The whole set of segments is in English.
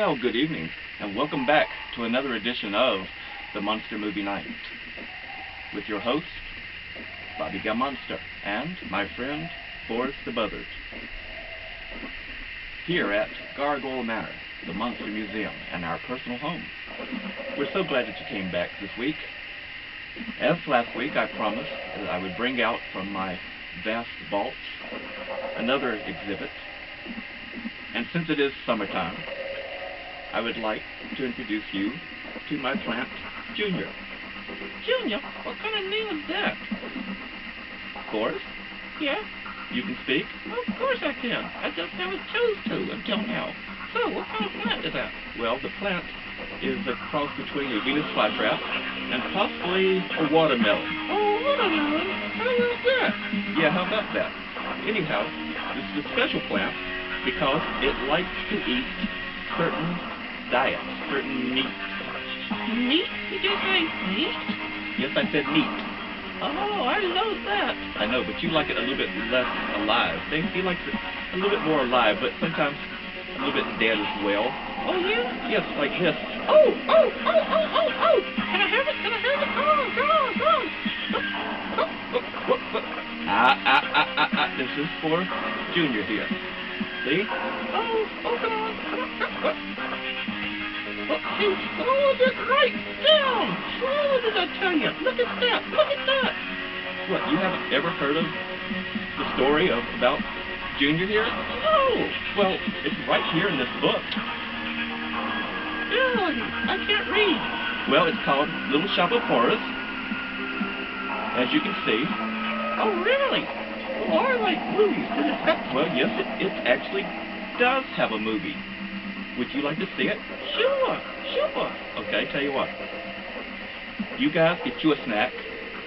Well, good evening, and welcome back to another edition of the Monster Movie Night with your host, Bobby Gammonster, and my friend, Boris the Buzzard, here at Gargoyle Manor, the Monster Museum, and our personal home. We're so glad that you came back this week. As last week, I promised that I would bring out from my vast vaults another exhibit, and since it is summertime, I would like to introduce you to my plant, Junior. Junior? What kind of name is that? Boris? Yeah? You can speak? Of course I can. I just never chose to until now. So, what kind of plant is that? Well, the plant is a cross between a Venus flytrap and possibly a watermelon. Oh, watermelon? How is that? Yeah, how about that? Anyhow, this is a special plant because it likes to eat certain diets, certain meat. Meat? Did you say meat? Yes, I said meat. Oh, I know that. I know, but you like it a little bit less alive. He likes it a little bit more alive, but sometimes a little bit dead as well. Oh, yeah? Yes, like this. Oh! Can I have it? Can I have it? This is for Junior here. See? Oh, come on. He swallowed it right down. Swallowed it, I tell you. Look at that. What, you haven't ever heard of the story about Junior here? No. Well, it's right here in this book. Really? I can't read. Well, it's called Little Shop of Horrors, as you can see. Oh, really? Well, I like movies. Well, yes, it actually does have a movie. Would you like to see it? Sure. Okay, tell you what. You guys get you a snack,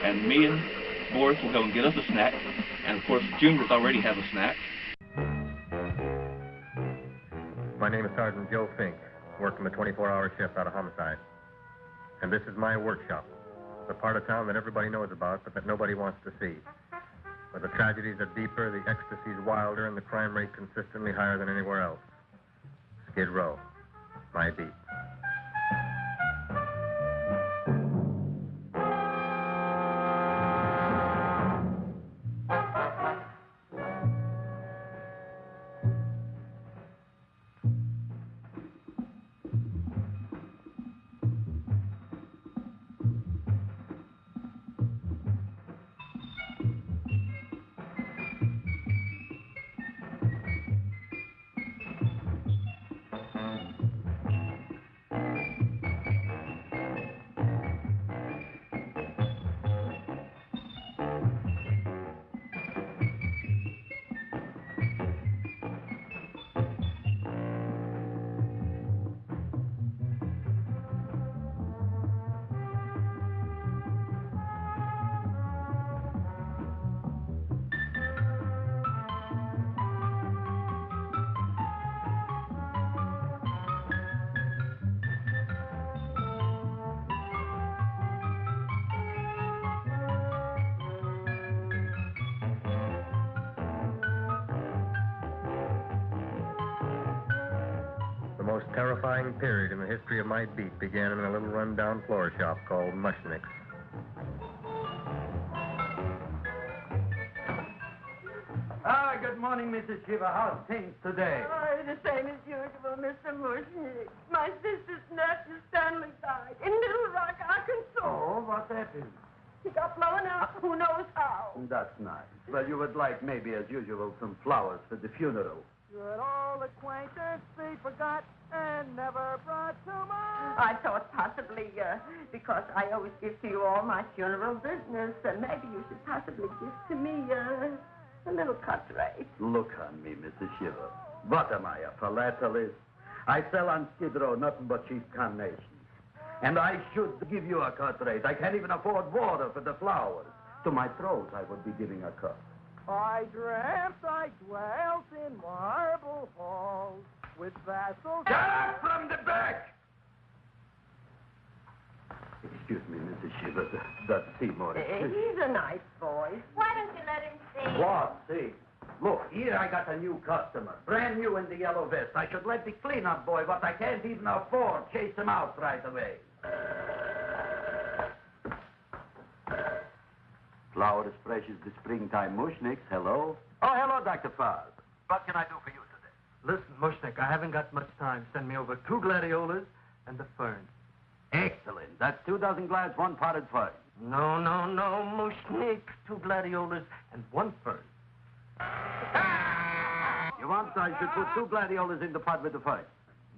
and me and Boris will go and get us a snack. And, of course, Junior's already has a snack. My name is Sergeant Joe Fink, working the 24-hour shift out of homicide. And this is my workshop, the part of town that everybody knows about, but that nobody wants to see. Where the tragedies are deeper, the ecstasy's wilder, and the crime rate consistently higher than anywhere else. Skid Row, my beat. The most terrifying period in the history of my beat began in a little run-down floor shop called Mushnick's. Good morning, Mrs. Shiva. How's things today? Oh, the same as usual, Mr. Mushnick. My sister's nephew, Stanley, died in Little Rock, Arkansas. Oh, what happened? He got blown up. Who knows how? That's nice. Well, you would like, maybe as usual, some flowers for the funeral. Good old acquaintance be forgot and never brought to mind. I thought possibly, because I always give to you all my funeral business, maybe you should possibly give to me, a little cut rate. Look on me, Mrs. Shiva. What am I, a philatelist? I sell on Skid Row nothing but cheap carnations. And I should give you a cut rate. I can't even afford water for the flowers. To my throat, I would be giving a cut. I dreamt I dwelt in marble halls with vassals. Get up from the back! Excuse me, Mrs. Shiva. That's Seymour. He's a nice boy. Why don't you let him see? What? See? Look, here I got a new customer, brand new in the yellow vest. I should let the cleanup boy, but I can't even afford chase him out right away. Flower as fresh as the springtime mushnicks. Hello? Oh, hello, Dr. Faz. What can I do for you today? Listen, Mushnik, I haven't got much time. Send me over 2 gladiolas and the fern. Excellent. That's 2 dozen glads, 1 potted fern. No, Mushnik. 2 gladiolas and 1 fern. You want I should put 2 gladiolas in the pot with the fern?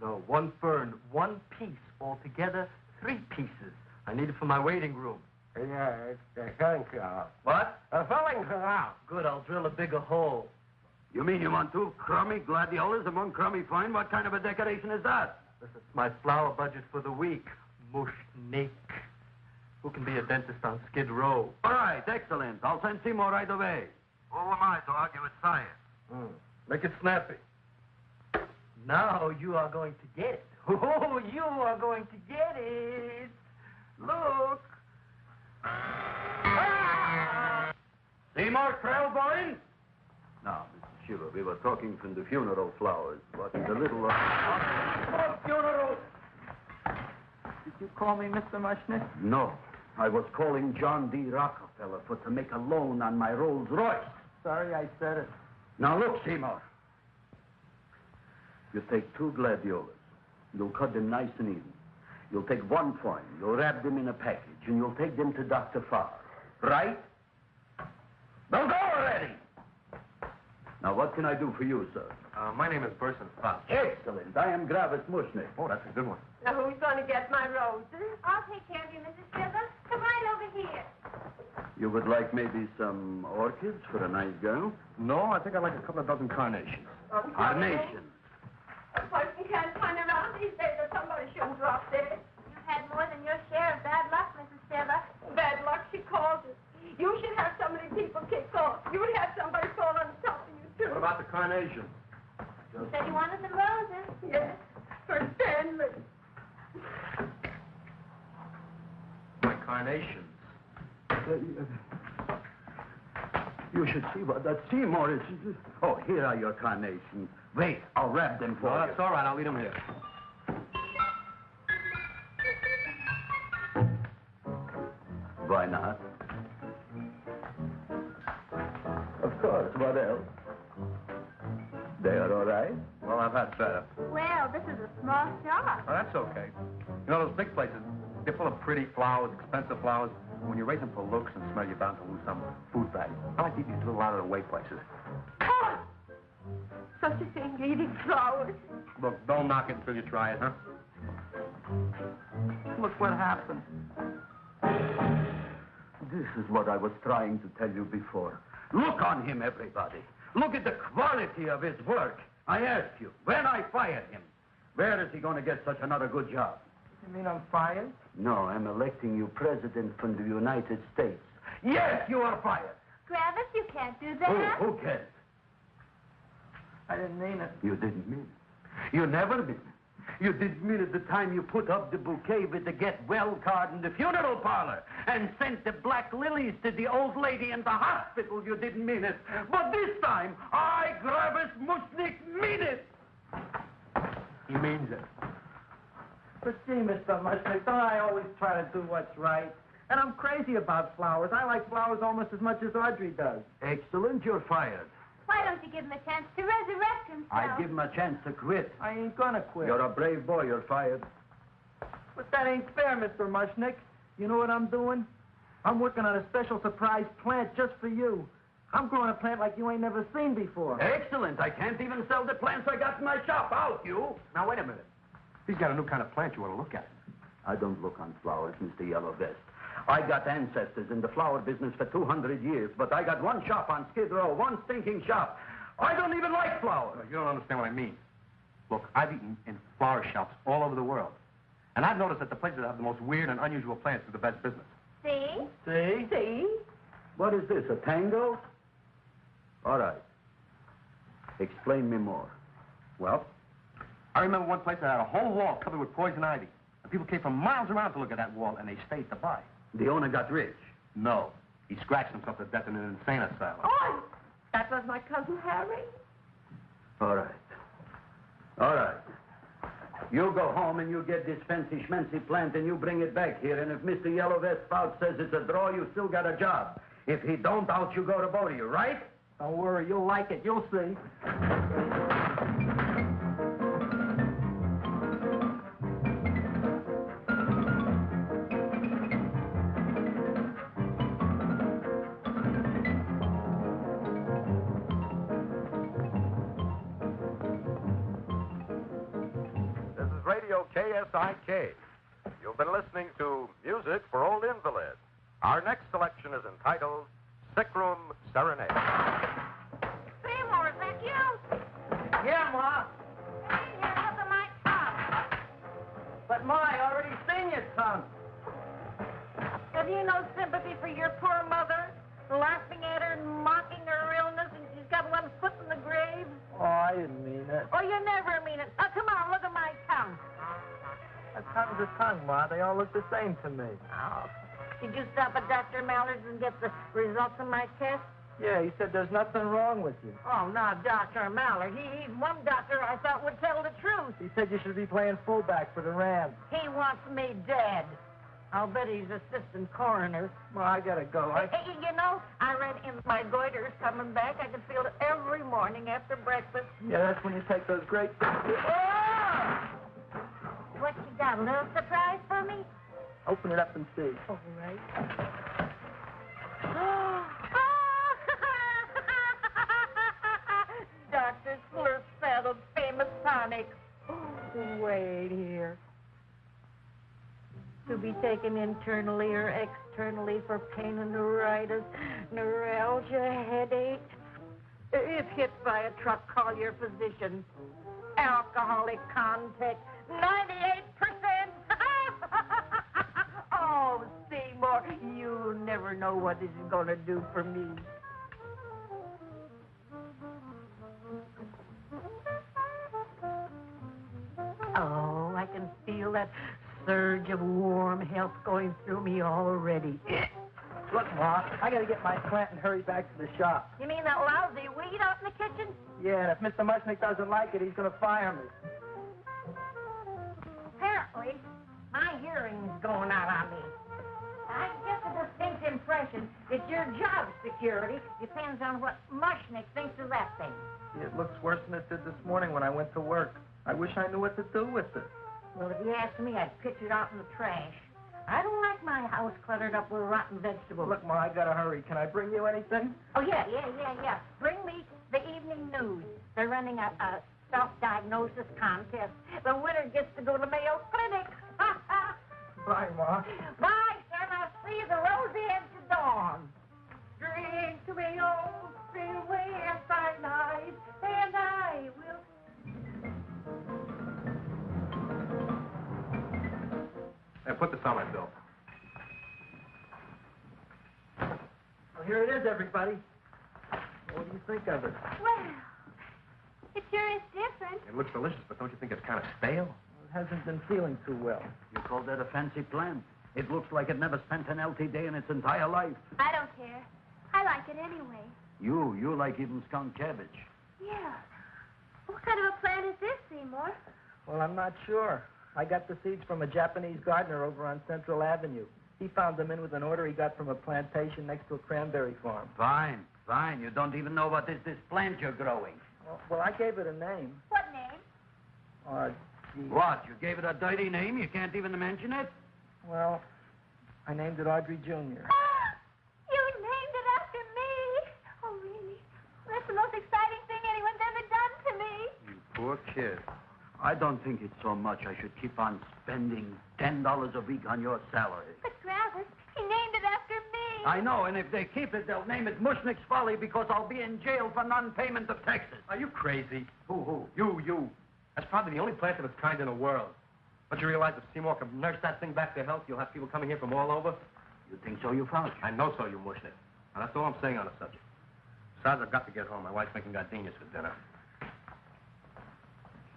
No, 1 fern, 1 piece. Altogether, 3 pieces. I need it for my waiting room. Yeah, thank you. What? Filling her out. Good, I'll drill a bigger hole. You mean you want 2 crummy gladiolas and 1 crummy fern? What kind of a decoration is that? This is my flower budget for the week. Mushnik. Who can be a dentist on Skid Row? All right, excellent. I'll send Seymour right away. Who am I to argue with science? Make it snappy. Now you are going to get it. Oh, you are going to get it. Look. Seymour Trailboy? Now, Mr. Shiver, we were talking from the funeral flowers. What the little... Funeral. Did you call me Mr. Mushnick? No. I was calling John D. Rockefeller to make a loan on my Rolls Royce. Sorry I said it. Now, look, Seymour. You take 2 gladiolas. You'll cut them nice and even. You'll take 1 fern. You'll wrap them in a package, and you'll take them to Dr. Farr. Right? Now go already! Now, what can I do for you, sir? My name is Burson Fox. Excellent. I am Gravis Mushnick. Oh, that's a good one. Now, who's going to get my roses? I'll take care of you, Mrs. Silver. Come right over here. You would like maybe some orchids for a nice girl? No, I think I'd like a couple of dozen carnations. Carnations. A person can't turn around these days, or somebody shouldn't drop dead. You've had more than your share of bad luck, Mrs. Silver. Bad luck, she calls it. You should have so many people kicked off. You would have somebody fall on top of you, too. What about the carnations? You said you wanted some roses. Yes, for Stanley. My carnations. You should see what that Seymour is. Oh, here are your carnations. Wait, I'll wrap them for No, you. that's all right. I'll leave them here. Why not? Of course, what else? They are all right? Well, I've had better. Well, this is a small shop. Oh, that's okay. You know, those big places, they're full of pretty flowers, expensive flowers. When you raise them for looks and smell, you're bound to lose some food value. I like these little out-of-the-way places. Oh! Such a thing, eating flowers. Look, don't knock it until you try it, huh? Look what happened. This is what I was trying to tell you before. Look on him, everybody. Look at the quality of his work. I ask you, when I fired him, where is he going to get such another good job? You mean I'm fired? No, I'm electing you president from the United States. Yes, you are fired. Gravis, you can't do that. Who cares? I didn't mean it. You didn't mean it. You never mean it. You didn't mean it the time you put up the bouquet with the get well card in the funeral parlor and sent the black lilies to the old lady in the hospital. You didn't mean it. But this time, I, Gravis Mushnick, mean it. He means it. But see, Mr. Mushnick, don't I always try to do what's right? And I'm crazy about flowers. I like flowers almost as much as Audrey does. Excellent, you're fired. Why don't you give him a chance to resurrect himself? I give him a chance to quit. I ain't gonna quit. You're a brave boy, you're fired. But that ain't fair, Mr. Mushnick. You know what I'm doing? I'm working on a special surprise plant just for you. I'm growing a plant like you ain't never seen before. Excellent. I can't even sell the plants I got in my shop. Out, you. Now, wait a minute. He's got a new kind of plant you want to look at. I don't look on flowers, Mr. Yellow Vest. I got ancestors in the flower business for 200 years, but I got one shop on Skid Row, one stinking shop. I don't even like flowers. You don't understand what I mean. Look, I've eaten in flower shops all over the world. And I've noticed that the places that have the most weird and unusual plants do the best business. See? See? See? What is this, a tango? All right. Explain me more. Well, I remember one place that had a whole wall covered with poison ivy. And people came from miles around to look at that wall, and they stayed to buy. The owner got rich. No. He scratched himself to death in an insane asylum. Oh, that's That was my cousin Harry. All right. All right. You go home and you get this fancy schmancy plant and you bring it back here. And if Mr. Yellow Vest Spout says it's a draw, you still got a job. If he don't, out you go to both of you, right? Don't worry, you'll like it. You'll see. KSIK. You've been listening to Music for Old Invalids. Our next selection is entitled Sick Room Serenade. Seymour, is that you? Yeah, Ma. Hey, here, look at my tongue. But, Ma, I already seen your tongue. Have you no sympathy for your poor mother? Laughing at her and mocking her illness, and she's got one foot in the grave? Oh, I didn't mean it. Oh, you never mean it. Oh, come on, look at my tongue. A tongue's a tongue, Ma. They all look the same to me. Oh, did you stop at Dr. Mallard's and get the results of my test? Yeah, he said there's nothing wrong with you. Oh, not Dr. Mallard. He's one doctor I thought would tell the truth. He said you should be playing fullback for the Rams. He wants me dead. I'll bet he's assistant coroner. Ma, I gotta go. Hey, you know, I read in my goiter's coming back. I can feel it every morning after breakfast. Yeah, that's when you take those great... Oh! What you got, a little surprise for me? Open it up and see. All right. Dr. Slurp saddled famous tonic. Wait here. To be taken internally or externally for pain and neuritis, neuralgia, headache. If hit by a truck, call your physician. Alcoholic contact, 98%. Oh, Seymour, you never know what this is going to do for me. Oh, I can feel that surge of warm health going through me already. Look, Ma, I gotta get my plant and hurry back to the shop. You mean that lousy weed out in the kitchen? Yeah, and if Mr. Mushnick doesn't like it, he's gonna fire me. Apparently, my hearing's going out on me. I get the distinct impression that your job security depends on what Mushnick thinks of that thing. It looks worse than it did this morning when I went to work. I wish I knew what to do with it. Well, if you asked me, I'd pitch it out in the trash. I don't like my house cluttered up with rotten vegetables. Look, Ma, I gotta hurry. Can I bring you anything? Oh, yeah. Bring me the evening news. They're running a self-diagnosis contest. The winner gets to go to Mayo Clinic. Bye, Ma. Bye, son. I'll see you the rosy edge of dawn. Drink to me, old freeway, night, and I will... Hey, put this on my bill. Well, here it is, everybody. What do you think of it? Well, it sure is different. It looks delicious, but don't you think it's kind of stale? It hasn't been feeling too well. You call that a fancy plant? It looks like it never spent an LT day in its entire life. I don't care. I like it anyway. You like even skunk cabbage. Yeah. What kind of a plant is this, Seymour? Well, I'm not sure. I got the seeds from a Japanese gardener over on Central Avenue. He found them in with an order he got from a plantation next to a cranberry farm. Fine. You don't even know what is this plant you're growing. Well, I gave it a name. What name? Gee. What? You gave it a dirty name? You can't even mention it? Well, I named it Audrey Jr. You named it after me? Oh, really? That's the most exciting thing anyone's ever done to me. You poor kid. I don't think it's so much I should keep on spending $10 a week on your salary. But, Travis, he named it after me. I know, and if they keep it, they'll name it Mushnick's Folly because I'll be in jail for non-payment of taxes. Are you crazy? Who? You. That's probably the only plant of its kind in the world. Don't you realize if Seymour can nurse that thing back to health, you'll have people coming here from all over? You think so, you found? I know so, you Mushnick. Now, that's all I'm saying on the subject. Besides, I've got to get home. My wife's making gardenias for dinner.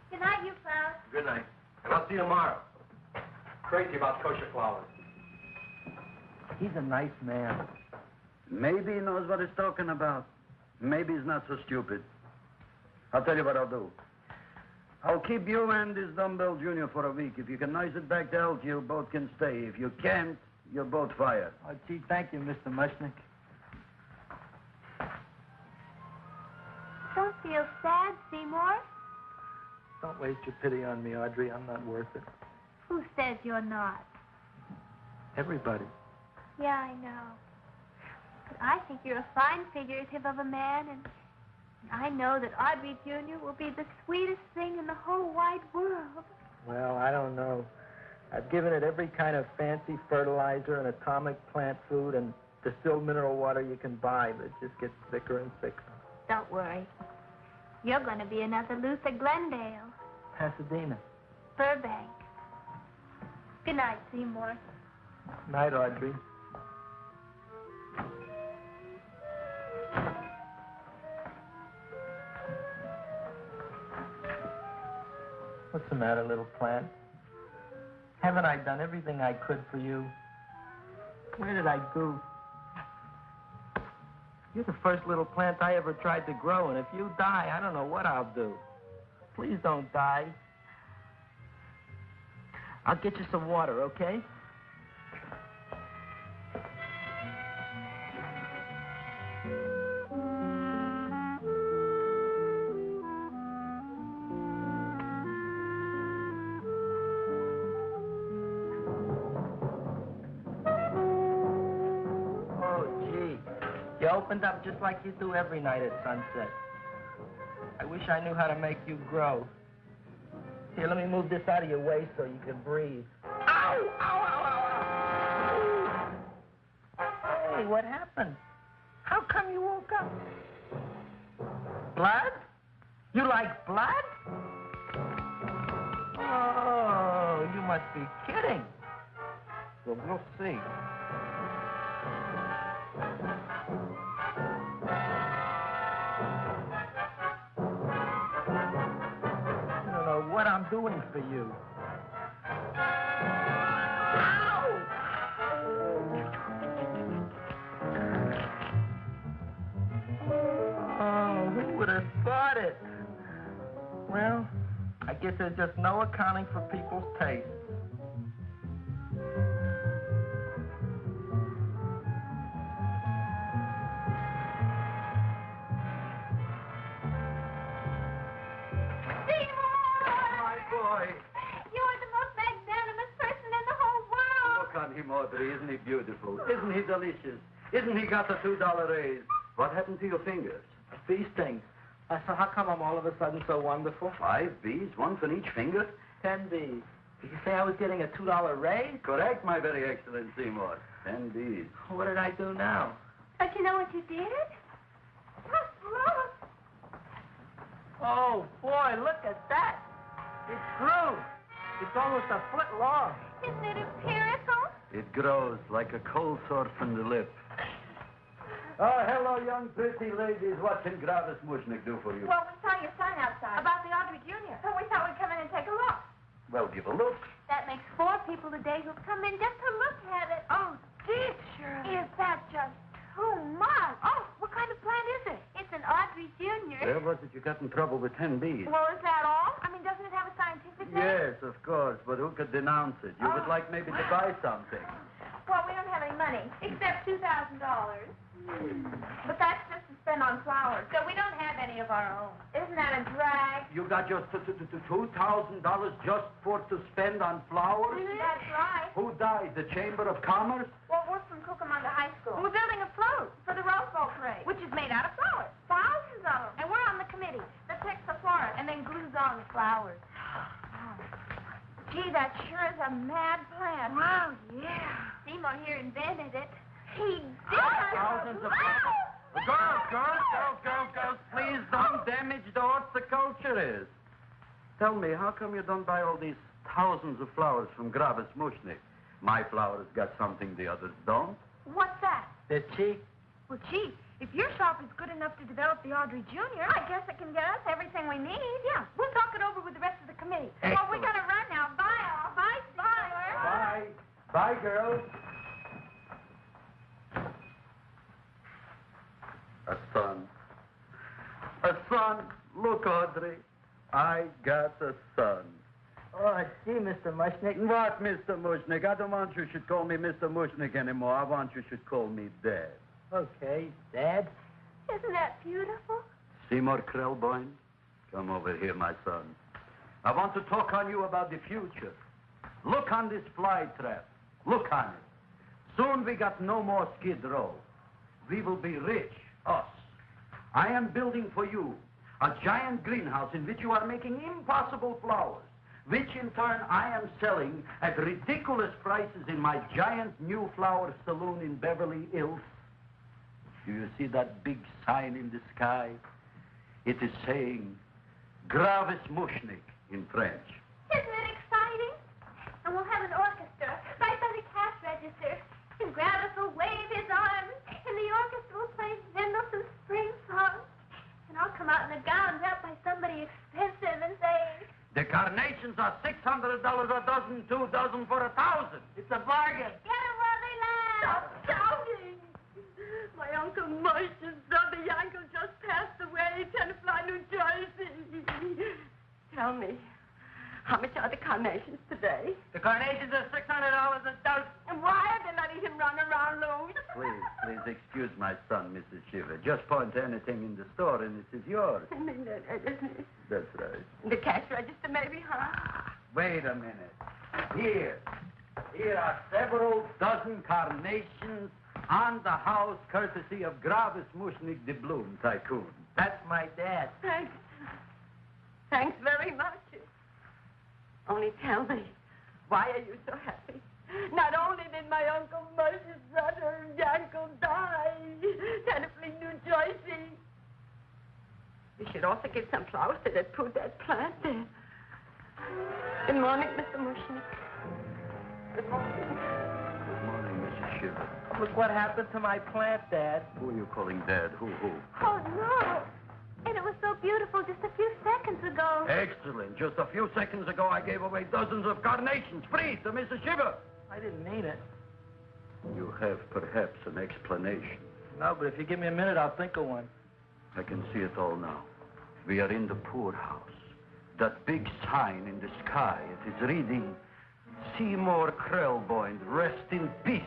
Good night, you fellas. Good night. And I'll see you tomorrow. Crazy about kosher flowers. He's a nice man. Maybe he knows what he's talking about. Maybe he's not so stupid. I'll tell you what I'll do. I'll keep you and this dumbbell junior for a week. If you can nice it back to health, you both can stay. If you can't, you're both fired. Oh, gee, thank you, Mr. Mushnick. Don't feel sad, Seymour. Don't waste your pity on me, Audrey. I'm not worth it. Who says you're not? Everybody. Yeah, I know. But I think you're a fine figurative of a man, and I know that Audrey Jr. will be the sweetest thing in the whole wide world. Well, I don't know. I've given it every kind of fancy fertilizer and atomic plant food and distilled mineral water you can buy, but it just gets thicker and thicker. Don't worry. You're going to be another Luther Glendale. Pasadena. Burbank. Good night, Seymour. Night, Audrey. What's the matter, little plant? Haven't I done everything I could for you? Where did I goof? You're the first little plant I ever tried to grow, and if you die, I don't know what I'll do. Please don't die. I'll get you some water, okay? You opened up just like you do every night at sunset. I wish I knew how to make you grow. Here, let me move this out of your way so you can breathe. Ow! Ow, ow, ow, ow! Hey, what happened? How come you woke up? Blood? You like blood? Oh, you must be kidding. Well, we'll see. What I'm doing for you. Ow! Oh, who would have thought it? Well, I guess there's just no accounting for people's tastes. Audrey, isn't he beautiful? Isn't he delicious? Isn't he got the $2 raise? What happened to your fingers? Bee stings. So how come I'm all of a sudden so wonderful? 5 bees, one for each finger? 10 bees. Did you say I was getting a $2 raise? Correct, my very excellent Seymour. 10 bees. What did I do now? Don't you know what you did? Look. Oh, boy, look at that. It grew. It's almost a foot long. Isn't it empirical? It grows like a cold sore from the lip. Oh, hello, young pretty ladies. What can Gravis Mushnick do for you? Well, we saw your son outside. About the Audrey Jr. So we thought we'd come in and take a look. Well, give a look. That makes 4 people today who've come in just to look at it. Oh, teacher. Is that just too much? Oh, what kind of plant is it? It's an Audrey Jr. Where was it you got in trouble with 10 bees? Well, is that all? I mean, doesn't it have a scientific name? Yes, of course, but who could denounce it? You would like maybe to buy something. Well, we don't have any money, except $2,000. But that's just to spend on flowers, so we don't have any of our own. Isn't that a drag? You got just $2,000 just to spend on flowers? That's right. Who died? The Chamber of Commerce? Well, we're from Cucamonga High School. We're building a float for the Rose Bowl parade, which is made out of flowers. Thousands of them. And we're on the committee that picks the florist and then glues on the flowers. Gee, that sure is a mad plan. Wow, yeah. Seymour here invented it. He did. Thousands of Girls, please don't damage the horticulture is. Tell me, how come you don't buy all these thousands of flowers from Gravis Mushnick? My flowers got something the others don't. What's that? They're cheap. Well, gee, if your shop is good enough to develop the Audrey Jr., I guess it can get us everything we need. Yeah, we'll talk it over with the rest of the committee. Excellent. Well, we got to run now. Bye, all. Bye, Seymour. Bye. Bye, girls. A son. son. Look, Audrey. I got a son. Oh, gee, Mr. Mushnick. What, Mr. Mushnick? I don't want you should call me Mr. Mushnick anymore. I want you should call me Dad. Okay, Dad. Isn't that beautiful? Seymour Krelboyne, come over here, my son. I want to talk on you about the future. Look on this fly trap. Look on it. Soon we got no more Skid Row. We will be rich, us. I am building for you a giant greenhouse in which you are making impossible flowers, which in turn I am selling at ridiculous prices in my giant new flower saloon in Beverly Hills. Do you see that big sign in the sky? It is saying, Gravis Mushnik in French. Isn't it exciting? And we'll have an orchestra right by the cash register. And Gravis will wave his arms, and the orchestra will play Mendelssohn's spring song. And I'll come out in a gown wrapped by somebody expensive and say, The carnations are $600 a dozen, 2 dozen for $1,000. It's a bargain. get 'em while they last. Stop shouting! My Uncle Mush's brother Yankel just passed away, Tenafly, New Jersey. Tell me, how much are the carnations today? The carnations are $600 a dozen. And why are they letting him run around loose? Please excuse my son, Mrs. Shiver. Just point to anything in the store and it is yours. I mean, That's right. the cash register maybe, huh? Wait a minute. Here are several dozen carnations on the house courtesy of Gravis Mushnik, the Bloom Tycoon. That's my dad. Thanks. Thanks very much. Only tell me, why are you so happy? Not only did my Uncle Mush's brother Yankel die, Tenafly, New Jersey. You should also get some flowers to that put that plant there. Good morning, Mr. Mushnik. Good morning. Good morning, Mrs. Shiver. Look what happened to my plant, Dad. Who are you calling Dad? Who? Oh, no. And it was so beautiful just a few seconds ago. Excellent. Just a few seconds ago, I gave away dozens of carnations free to Mrs. Shiver. I didn't mean it. You have perhaps an explanation. No, but if you give me a minute, I'll think of one. I can see it all now. We are in the poorhouse. That big sign in the sky, it is reading, Seymour Krelboyne, rest in peace,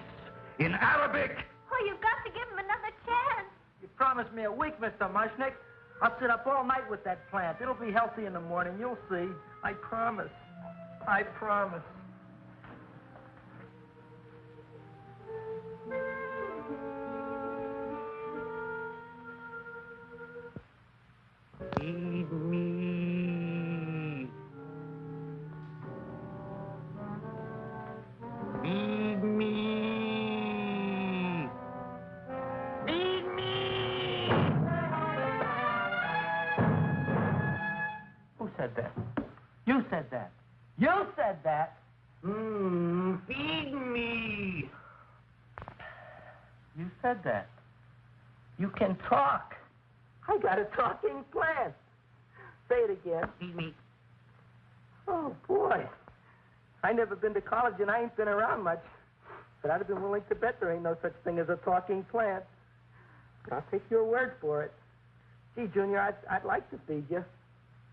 in Arabic. Oh, you've got to give him another chance. You promised me a week, Mr. Mushnick. I'll sit up all night with that plant. It'll be healthy in the morning. You'll see. I promise. I promise. Feed me. Feed me. Feed me. Who said that? You said that. You said that. Feed me. You said that. You can talk. I got a talking plant. Say it again. Feed me. Oh, boy. I never been to college and I ain't been around much. But I'd have been willing to bet there ain't no such thing as a talking plant. But I'll take your word for it. Gee, Junior, I'd like to feed you.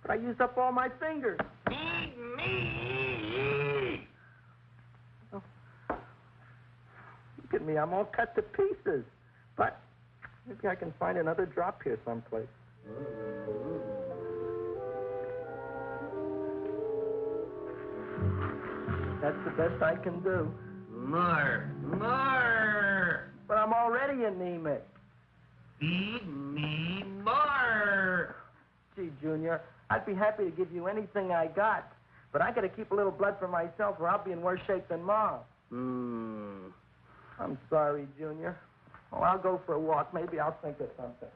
But I used up all my fingers. Feed me. Oh. Look at me. I'm all cut to pieces. But maybe I can find another drop here someplace. That's the best I can do. More. But I'm already anemic. Feed me more. Gee, Junior, I'd be happy to give you anything I got. But I gotta keep a little blood for myself or I'll be in worse shape than Ma. I'm sorry, Junior. Well, I'll go for a walk. Maybe I'll think of something.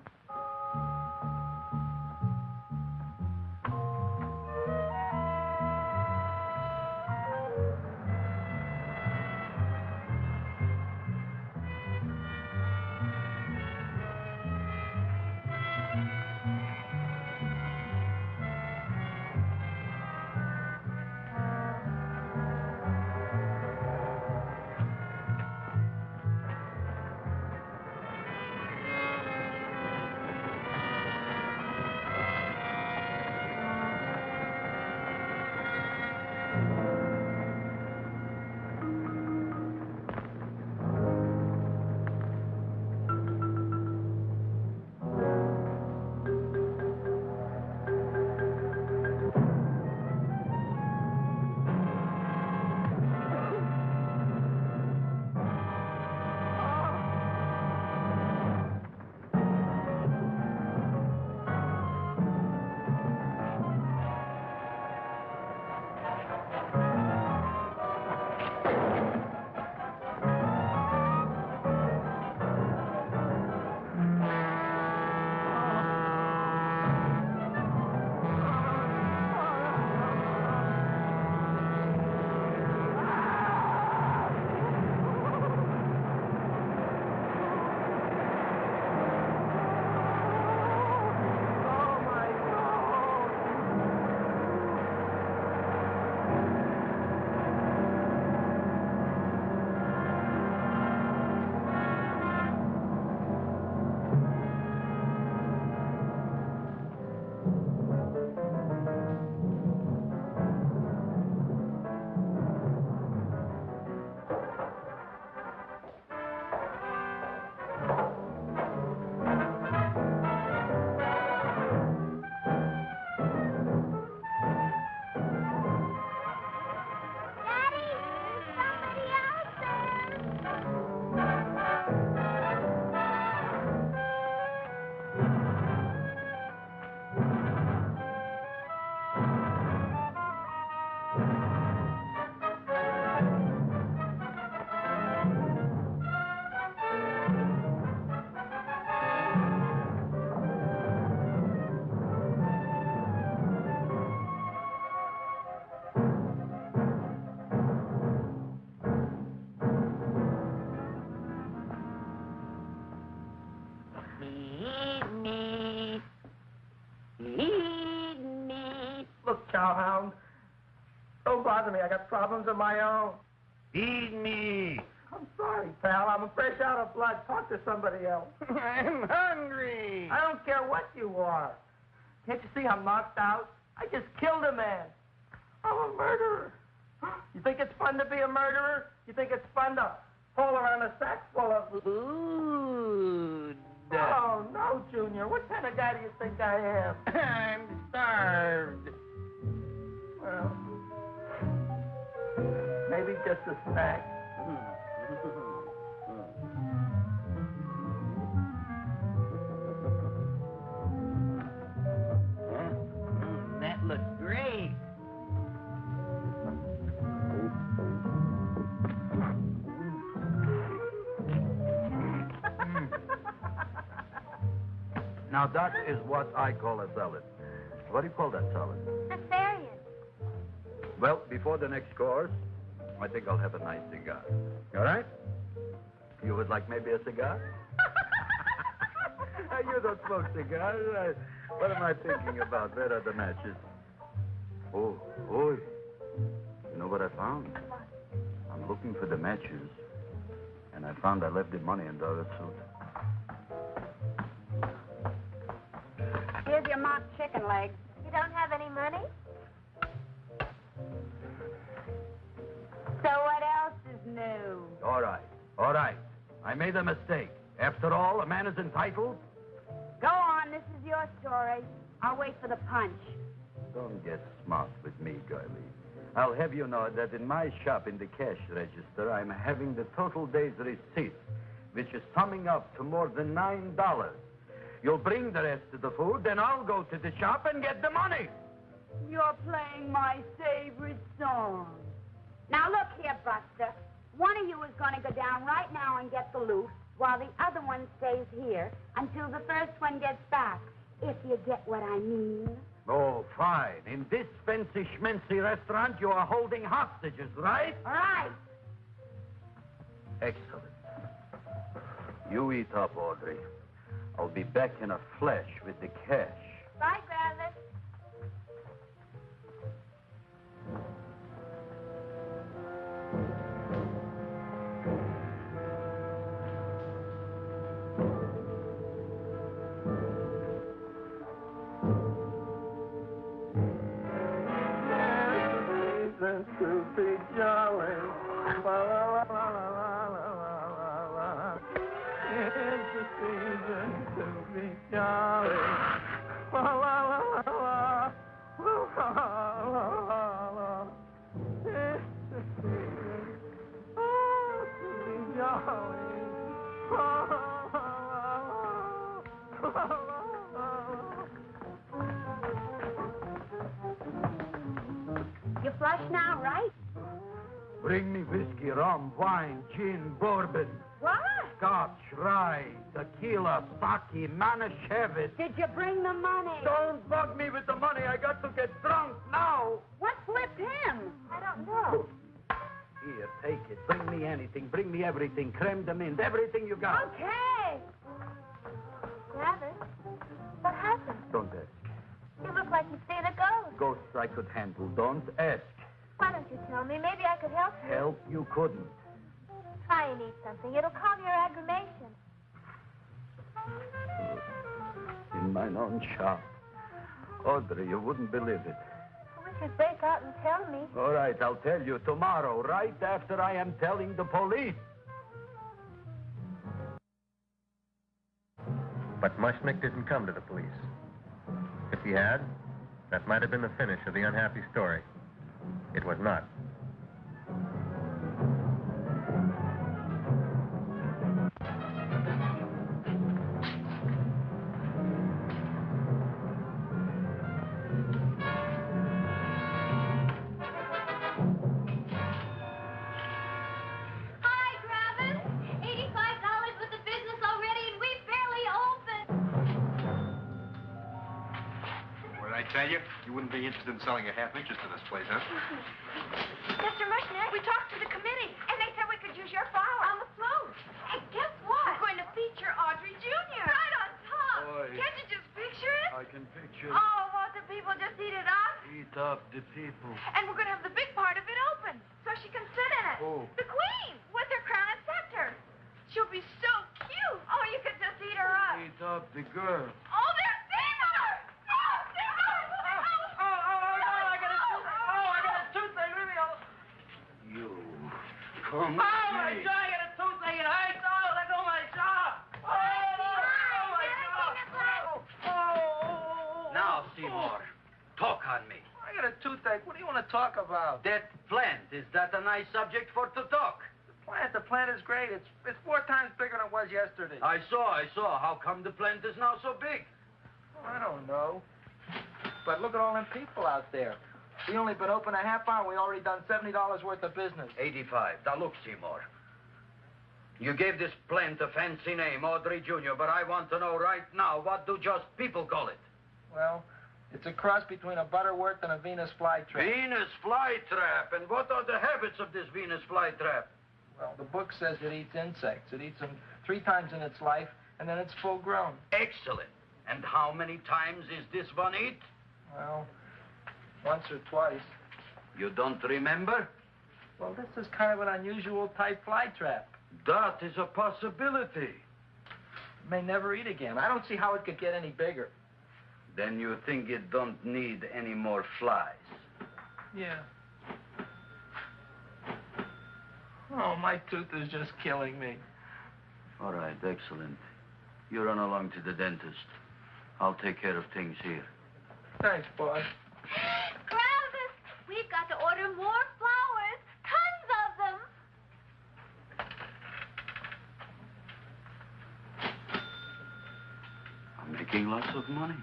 I got problems of my own. Feed me. I'm sorry, pal. I'm fresh out of blood. Talk to somebody else. I'm hungry. I don't care what you are. Can't you see I'm knocked out? I just killed a man. I'm a murderer. You think it's fun to be a murderer? You think it's fun to haul around a sack full of Food. Oh, no, Junior. What kind of guy do you think I am? I'm starved. Well, maybe just a snack. That looks great. Now, that is what I call a salad. What do you call that salad? Asparagus. Well, before the next course, I think I'll have a nice cigar. All right? You would like maybe a cigar? You don't smoke cigars. What am I thinking about? Where are the matches? Oh, you know what I found? I'm looking for the matches, and I found I left the money in the other suit. Here's your mock chicken leg. You don't have any money? So what else is new? All right. I made a mistake. After all, a man is entitled. Go on, this is your story. I'll wait for the punch. Don't get smart with me, girlie. I'll have you know that in my shop in the cash register, I'm having the total day's receipt, which is summing up to more than $9. You'll bring the rest of the food, then I'll go to the shop and get the money. You're playing my favorite song. Now look here, Buster. One of you is going to go down right now and get the loot, while the other one stays here until the first one gets back, if you get what I mean. Oh, fine. In this fancy schmancy restaurant, you are holding hostages, right? Right. Excellent. You eat up, Audrey. I'll be back in a flash with the cash. Bye, Grandma. To be jolly. La, la, la, la, la, la, la, la. It's the season to be jolly. La, la, la, la, la. La, la, la, la. It's the season to be jolly. La, la, la, la, la, la. You flush now, right? Bring me whiskey, rum, wine, gin, bourbon. What? Scotch, rye, tequila, sake, Manischewitz. Did you bring the money? Don't bug me with the money. I got to get drunk now. What flipped him? I don't know. Here, take it. Bring me anything. Bring me everything. Creme de menthe. Everything you got. Okay. Grandma, what happened? Don't ask. You look like you've seen a ghost. Ghosts I could handle. Don't ask. Why don't you tell me? Maybe I could help you. Help you couldn't. Try and eat something. It'll calm your aggravation. In my own shop. Audrey, you wouldn't believe it. I wish you'd break out and tell me. All right, I'll tell you tomorrow, right after I am telling the police. But Mushnick didn't come to the police. If he had, that might have been the finish of the unhappy story. It was not. Hi, Travis. $85 with the business already, and we barely opened. What did I tell you? You wouldn't be interested in selling a half interest in this place, huh? Mr. Mushnick, we talked to the committee, and they said we could use your flower on the float. And guess what? We're going to feature Audrey Jr. Right on top. Boy. Can't you just picture it? I can picture. Oh, won't it people just eat it up? Eat up the people. And we're going to have the big part of it open, so she can sit in it. Who? The queen, with her crown and scepter. She'll be so cute. Oh, you could just eat her up. Eat up the girl. Oh, there's Seymour! Oh, Seymour! I got a toothache. Leave me alone. You come Oh, my jaw, I got a toothache. It hurts. Oh, let go of my jaw. Now, Seymour, talk on me. I got a toothache. What do you want to talk about? That plant, is that a nice subject for to talk? The plant is great. It's 4 times bigger than it was yesterday. I saw. How come the plant is now so big? I don't know. But look at all them people out there. We only been open a half hour. We already done $70 worth of business. 85. Now, look, Seymour. You gave this plant a fancy name, Audrey Jr., but I want to know right now, what do just people call it? Well, it's a cross between a butterworth and a Venus flytrap. Venus flytrap. And what are the habits of this Venus flytrap? Well, the book says it eats insects. It eats them 3 times in its life, and then it's full grown. Excellent. And how many times is this one eat? Well, once or twice. You don't remember? Well, this is kind of an unusual type flytrap. That is a possibility. It may never eat again. I don't see how it could get any bigger. Then you think it don't need any more flies? Yeah. Oh, my tooth is just killing me. All right, excellent. You run along to the dentist. I'll take care of things here. Thanks, boss. Travis, we've got to order more flowers. Tons of them. I'm making lots of money.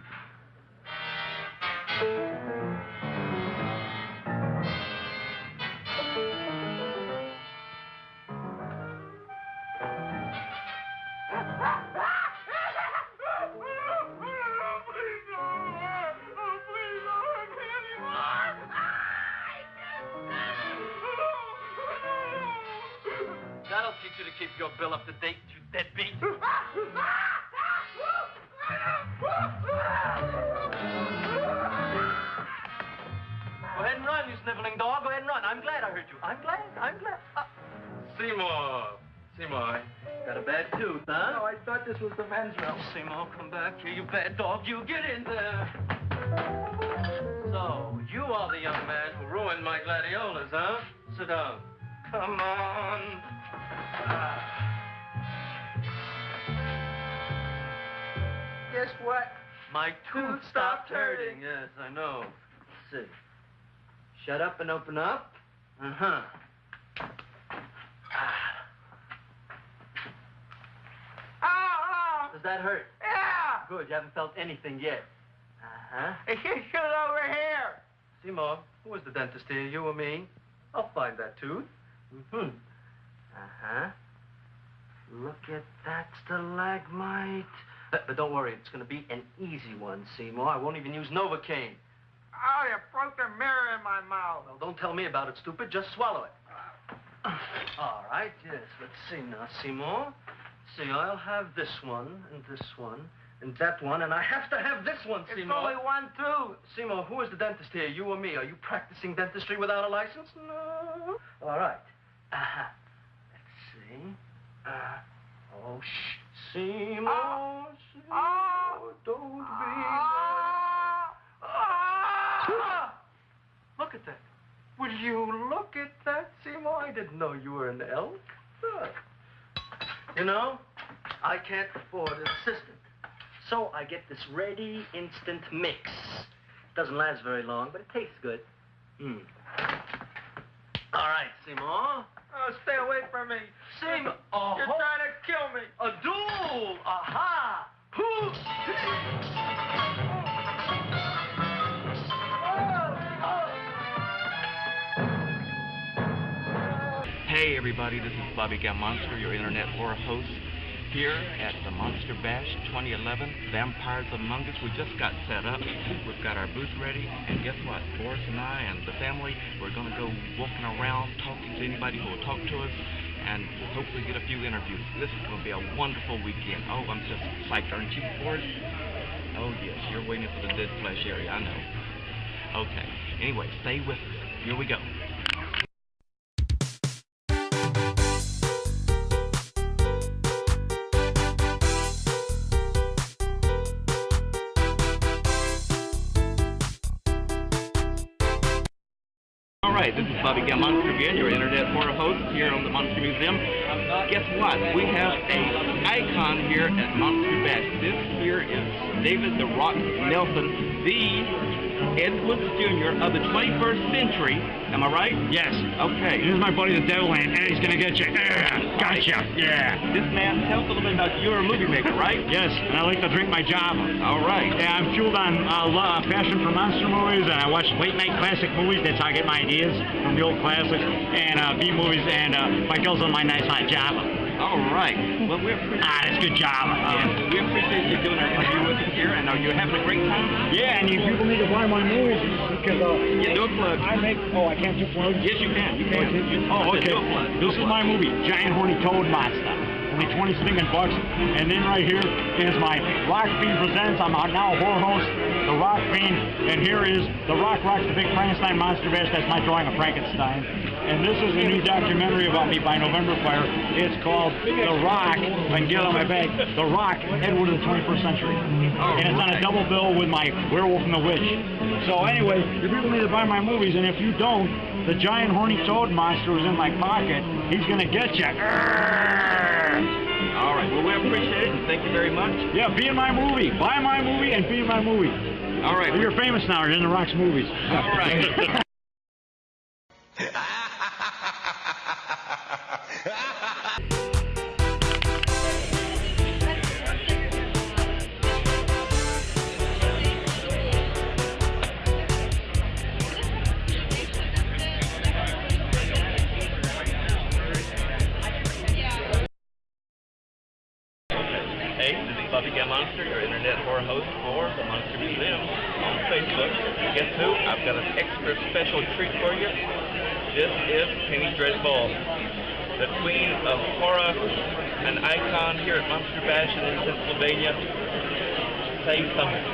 That'll teach you to keep your bill up to date, you deadbeat. Go ahead and run, you sniveling dog. Go ahead and run. I'm glad I heard you. I'm glad. Seymour, got a bad tooth, huh? No, I thought this was the men's room. Seymour, come back here, you bad dog. You get in there. So, you are the young man who ruined my gladiolas, huh? Sit down. Come on. Guess what? My tooth stopped hurting. Yes, I know. Let's see. Shut up and open up. Uh-huh. Does that hurt? Yeah! Good, you haven't felt anything yet. Uh-huh. Hey, shoot over here. Seymour, who was the dentist here, you or me? I'll find that tooth. Mm-hmm. Uh-huh. Look at that stalagmite. But don't worry, it's going to be an easy one, Seymour. I won't even use Novocaine. Oh, you broke the mirror in my mouth. Well, don't tell me about it, stupid. Just swallow it. All right, yes. Let's see now, Seymour. See, I'll have this one, and that one, and I have to have this one, Seymour. It's only one tooth. Seymour, who is the dentist here, you or me? Are you practicing dentistry without a license? No. All right. Uh-huh. Let's see. Oh, shh. Seymour, Seymour, don't be there. Look at that. Will you look at that, Seymour? I didn't know you were an elk. Look. You know, I can't afford an assistant. So I get this ready instant mix. It doesn't last very long, but it tastes good. All right, Seymour. Oh, stay away from me. Seymour. You're trying to kill me. A duel. Aha. Poof. Hey everybody, this is Bobby Gammonster, your internet horror host, here at the Monster Bash 2011, Vampires Among Us. We just got set up. We've got our booth ready, and guess what? Boris and I and the family, we're going to go walking around, talking to anybody who will talk to us, and we'll hopefully get a few interviews. This is going to be a wonderful weekend. Oh, I'm just psyched, aren't you, Boris? Oh, Yes, you're waiting for the dead flesh area, I know. Okay. Anyway, stay with us. Here we go. All right, this is Bobby Gammonster again, your internet horror host here on the Monster Museum. Guess what? We have an icon here at Monster Bash. This here is David the Rock Nelson, the Edwards Jr. of the 21st century. Am I right? Yes. Okay. This is my buddy the Devil, and Eddie's gonna get you. Gotcha. Yeah. This man, tell us a little bit about you're a movie maker, right? Yes, and I like to drink my Java. All right. Yeah, I'm fueled on passion for monster movies, and I watch late night classic movies. That's how I get my ideas from the old classics, and B movies, and my girls on my nice hot Java. All right. Well, we appreciate that's good Java. Yeah, we appreciate you doing our interview with us here, and are you having a great time? Yeah, and you people need to buy my movies because do a plug. I make. Oh, I can't do plugs. Yes, you can. You can. Oh, okay. This is my movie, Giant Horny Toad Monster. Only 20 stinging bucks. And then right here is my Rock Fiend Presents. I'm now a horror host, The Rock Fiend. And here is The Rock Rocks the Big Frankenstein Monster Bash. That's my drawing of Frankenstein. And this is a new documentary about me by November Fire. It's called The Rock, if I can get it on my bag, The Rock, Edward of the 21st Century. And it's on a double bill with my Werewolf and the Witch. So anyway, you people need to buy my movies, and if you don't, the giant horny toad monster is in my pocket. He's gonna get you. All right. Well, we appreciate it, and thank you very much. Yeah, be in my movie. Buy my movie and be in my movie. All right. Well, you're famous now. You're in the Rock's movies. All right. Bobby Gammonster, your internet horror host for the Monster Museum on Facebook. Guess who? I've got an extra special treat for you. This is Penny Dreadful, the queen of horror, an icon here at Monster Bash in Pennsylvania. Say something.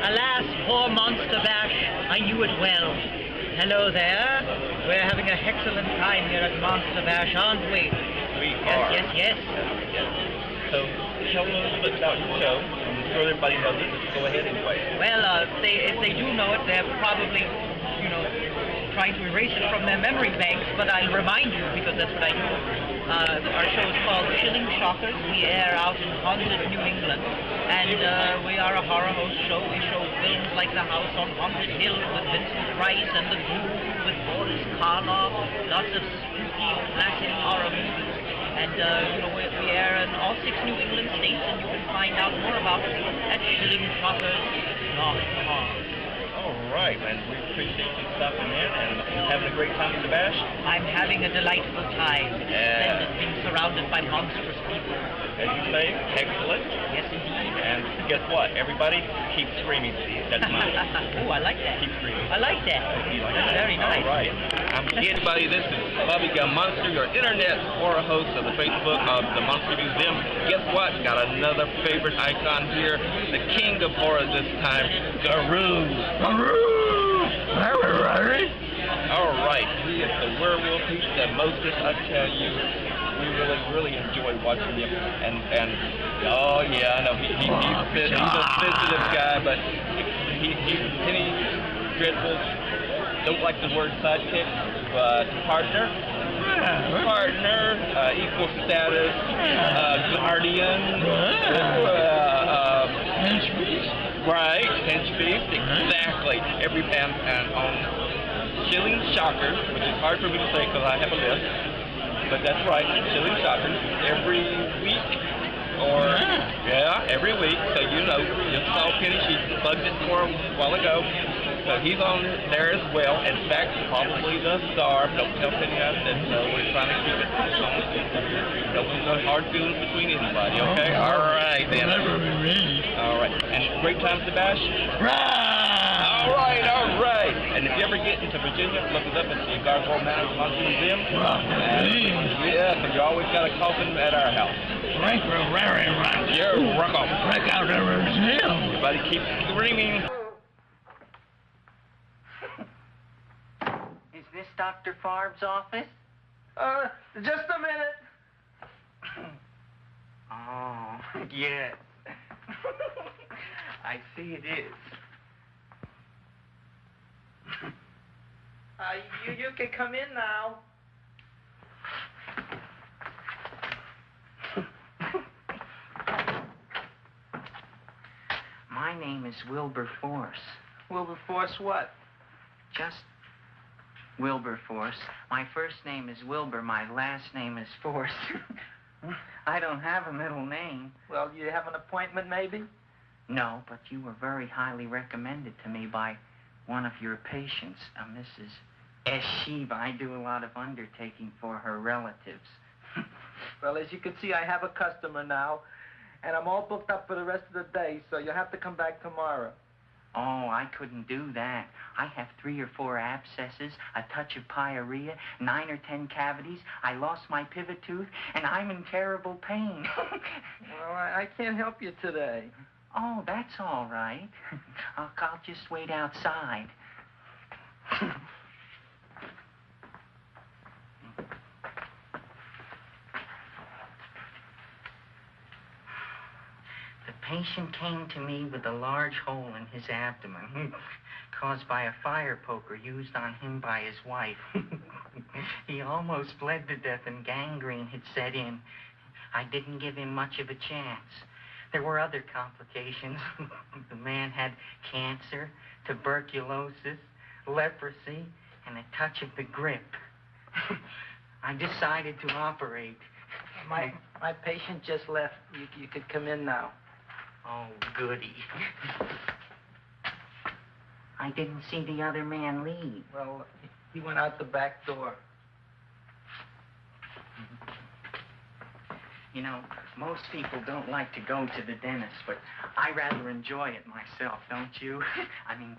Alas, poor Monster Bash, I knew it well. Hello there. We're having an excellent time here at Monster Bash, aren't we? We are. Yes. So, tell me a little bit about your show. I'm sure everybody knows it. Just go ahead anyway. Well, if they do know it, they're probably, trying to erase it from their memory banks, but I'll remind you, because that's what I do. Our show is called Shilling Shockers. We air out in haunted New England, and we are a horror host show. We show films like The House on Haunted Hill with Vincent Price and The Ghoul with Boris Karloff, lots of spooky classic horror movies. And, we air in all 6 New England states, and you can find out more about it at shillingshockers.com. All right, and we appreciate you stopping in and having a great time at the Bash. I'm having a delightful time. It's splendid being surrounded by monstrous people. As you say, excellent. Yes, indeed. And guess what? Everybody keep screaming. That's mine. Oh, I like that. Keep screaming. I like that. That's very nice. All right. Everybody, this is Bobby Gammonster, your internet horror host of the Facebook of the Monster Museum. Guess what? Got another favorite icon here, the king of horror this time, Garou. All right, he is the werewolf. He's the mostest, I tell you. We really enjoy watching him. And oh yeah, I know he's a sensitive guy, but he's Penny Dreadful. Don't like the word sidekick, but partner, equal status, guardian, pinch beast. Right, pinch beast, exactly. Every and on Shilling Shockers, which is hard for me to say because I have a list, but that's right, Shilling Shockers, every week, every week, so just saw Penny, she plugged it for a while ago, so he's on there as well. In fact, probably the star. Don't tell Penny I said so. We're trying to keep it no hard feelings between anybody, okay? All right, then. All right, and great times to Bash? Right! All right. And if you ever get into Virginia, look us up at the Gargoyle Manor Monkey Museum. Yeah, because you always got a coffin at our house. You're welcome. Break out the museum. Everybody keep screaming. Is this Dr. Farb's office? Just a minute. Oh, yes. I see it is. You can come in now. My name is Wilberforce. Wilberforce what? Just Wilberforce. My first name is Wilbur. My last name is Force. I don't have a middle name. Well, you have an appointment, maybe? No, but you were very highly recommended to me by one of your patients, Mrs. Eshiva. I do a lot of undertaking for her relatives. Well, as you can see, I have a customer now, and I'm all booked up for the rest of the day, so you'll have to come back tomorrow. Oh, I couldn't do that. I have 3 or 4 abscesses, a touch of pyorrhea, 9 or 10 cavities. I lost my pivot tooth, and I'm in terrible pain. Well, I can't help you today. Oh, that's all right. I'll just wait outside. The patient came to me with a large hole in his abdomen, caused by a fire poker used on him by his wife. He almost bled to death and gangrene had set in. I didn't give him much of a chance. There were other complications. The man had cancer, tuberculosis, leprosy, and a touch of the grip. I decided to operate. My patient just left. You could come in now. Oh, goody. I didn't see the other man leave. Well, he went out the back door. You know, most people don't like to go to the dentist, but I rather enjoy it myself, don't you? I mean,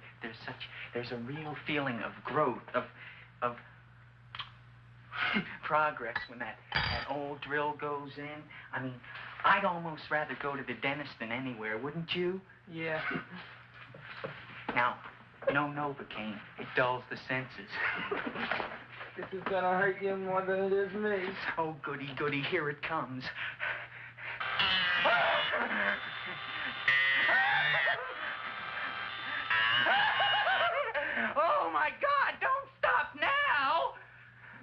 there's a real feeling of growth, of progress when that old drill goes in. I mean, I'd almost rather go to the dentist than anywhere, wouldn't you? Yeah. Now, no Novocaine. It dulls the senses. This is gonna hurt you more than it is me. Oh, goody, goody, here it comes. Oh, my God, don't stop now!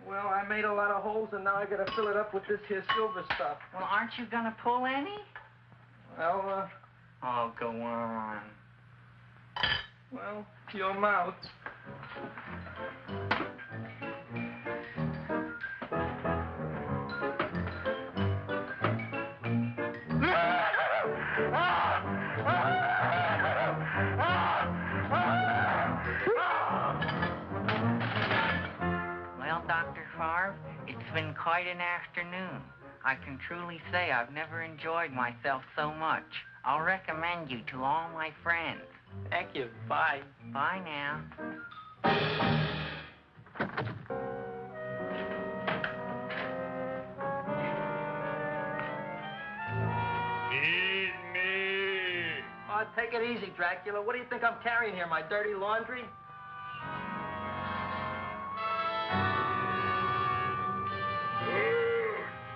Well, I made a lot of holes, and now I gotta fill it up with this here silver stuff. Well, aren't you gonna pull any? Well, Oh, go on. Well, your mouth. Well, Dr. Favre, it's been quite an afternoon. I can truly say I've never enjoyed myself so much. I'll recommend you to all my friends. Thank you. Bye. Bye now. Feed me. Oh, take it easy, Dracula. What do you think I'm carrying here, my dirty laundry?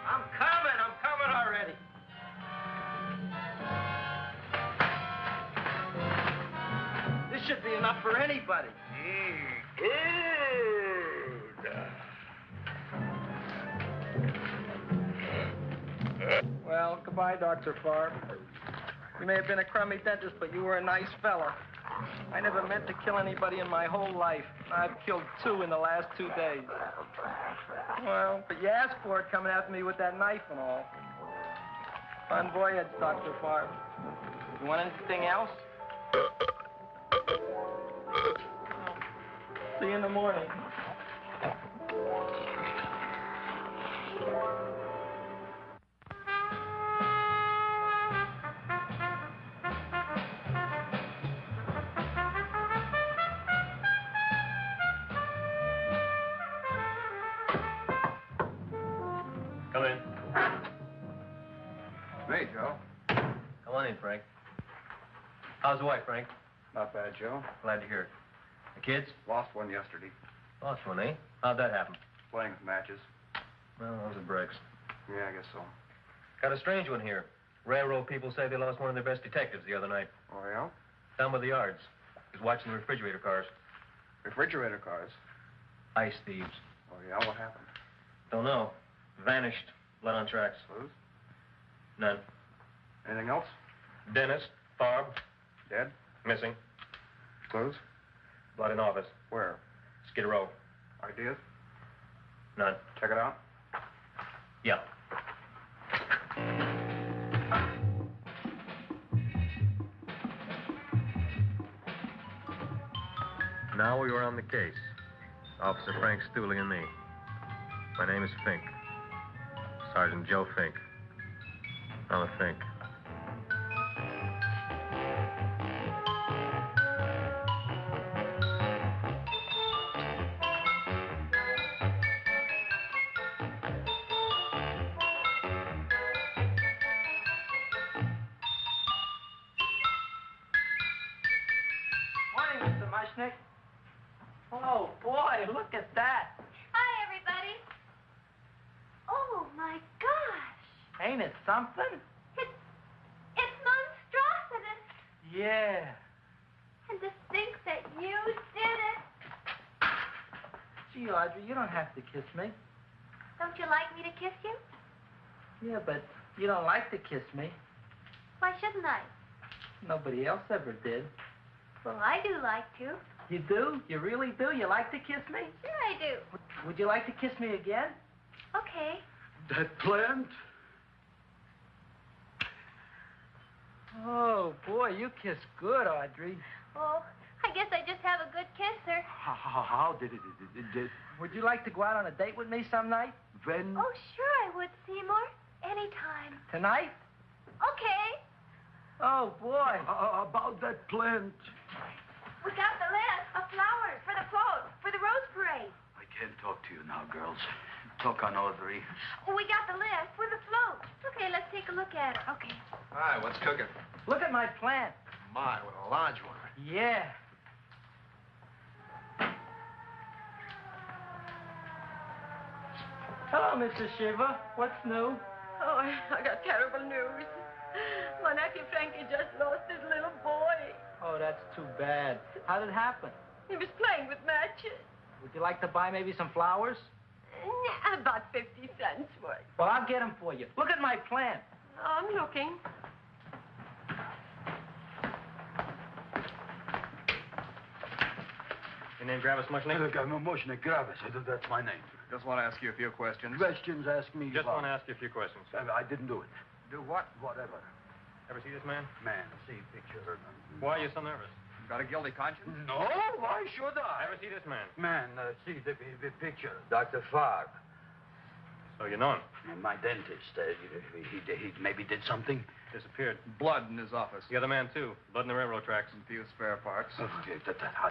I'm coming already. This should be enough for anybody. Well, goodbye, Dr. Favre. You may have been a crummy dentist, but you were a nice fella. I never meant to kill anybody in my whole life. I've killed 2 in the last 2 days. Well, but you asked for it coming after me with that knife and all. Bon voyage, Dr. Favre. You want anything else? See you in the morning. Come in. Hey, Joe. Come on in, Frank. How's the wife, Frank? Not bad, Joe. Glad to hear it. The kids? Lost one yesterday. Lost one, eh? How'd that happen? Playing with matches. Well, those are breaks. Yeah, I guess so. Got a strange one here. Railroad people say they lost one of their best detectives the other night. Oh, yeah? Down by the yards. He was watching the refrigerator cars. Refrigerator cars? Ice thieves. Oh, yeah? What happened? Don't know. Vanished. Blood on tracks. Clues? None. Anything else? Dentist. Barb. Dead? Missing. Clues? Blood in office. Where? Skid Row. Ideas? None. Check it out. Yeah. Now we were on the case. Officer Frank Stooley and me. My name is Fink. Sergeant Joe Fink. I'm a Fink. Morning, Mr. Mushnick. Oh, boy, look at that. Hi, everybody. Oh, my gosh. Ain't it something? It's monstrosity. Yeah. And to think that you did it. Gee, Audrey, you don't have to kiss me. Don't you like me to kiss you? Yeah, but you don't like to kiss me. Why shouldn't I? Nobody else ever did. Well, I do like to. You do? You really do? You like to kiss me? Sure I do. Would you like to kiss me again? Okay. That plant? Oh, boy, you kiss good, Audrey. Oh, I guess I just have a good kisser. How did it? Would you like to go out on a date with me some night? When? Oh, sure I would, Seymour. Anytime. Tonight? Okay. Oh, boy. About that plant. We got the list of flowers for the float, for the rose parade. I can't talk to you now, girls. Talk on Audrey. We got the list for the float. Okay, let's take a look at it. Okay. Hi, what's cooking? Look at my plant. My, what a large one. Yeah. Hello, Mrs. Shiva. What's new? Oh, I got terrible news. My nephew Frankie just lost his little boy. Oh, that's too bad. How did it happen? He was playing with matches. Would you like to buy maybe some flowers? About 50 cents worth. Well, I'll get them for you. Look at my plant. I'm looking. Your name Gravis Mushnick? Mushnick Gravis. That's my name. Just want to ask you a few questions. Questions, ask me. Just want to ask you a few questions. I didn't do it. Do what? Whatever. Ever see this man? Man, see picture. Why are you so nervous? Got a guilty conscience? No, why should I? Ever see this man? Man, see the picture. Dr. Farb. So you know him? My dentist. He maybe did something. Disappeared. Blood in his office. The other man, too. Blood in the railroad tracks. And few spare parts.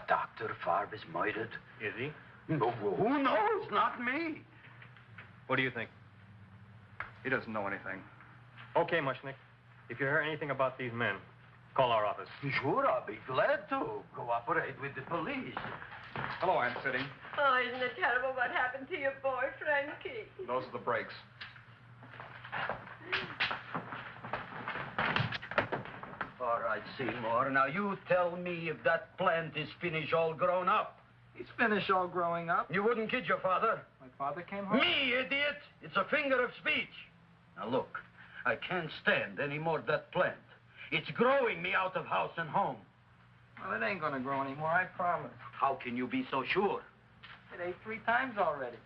Dr. Farb is murdered. Is he? No, who knows? Not me. What do you think? He doesn't know anything. Okay, Mushnick. If you hear anything about these men, call our office. Sure, I'll be glad to cooperate with the police. Hello, Aunt Sitting. Oh, isn't it terrible what happened to your boy, Frankie? Those are the brakes. All right, Seymour. Now, you tell me if that plant is finished all grown up. He's finished all growing up. You wouldn't kid your father. My father came home? Me, idiot! It's a figure of speech. Now, look, I can't stand any more of that plant. It's growing me out of house and home. Well, it ain't gonna grow anymore, I promise. How can you be so sure? It ate 3 times already.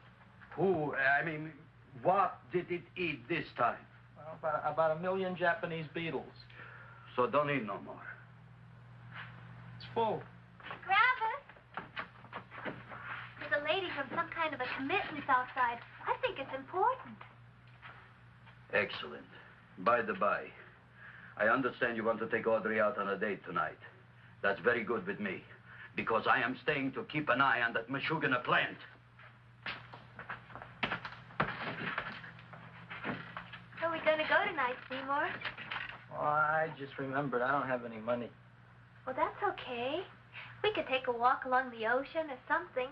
What did it eat this time? Well, about 1 million Japanese beetles. So don't eat no more. It's full. Gravis, there's a lady from some kind of a commitment outside. I think it's important. Excellent. By the by, I understand you want to take Audrey out on a date tonight. That's very good with me, because I am staying to keep an eye on that Meshuggah plant. tonight, Seymour? Oh, I just remembered I don't have any money. Well, that's okay. We could take a walk along the ocean or something.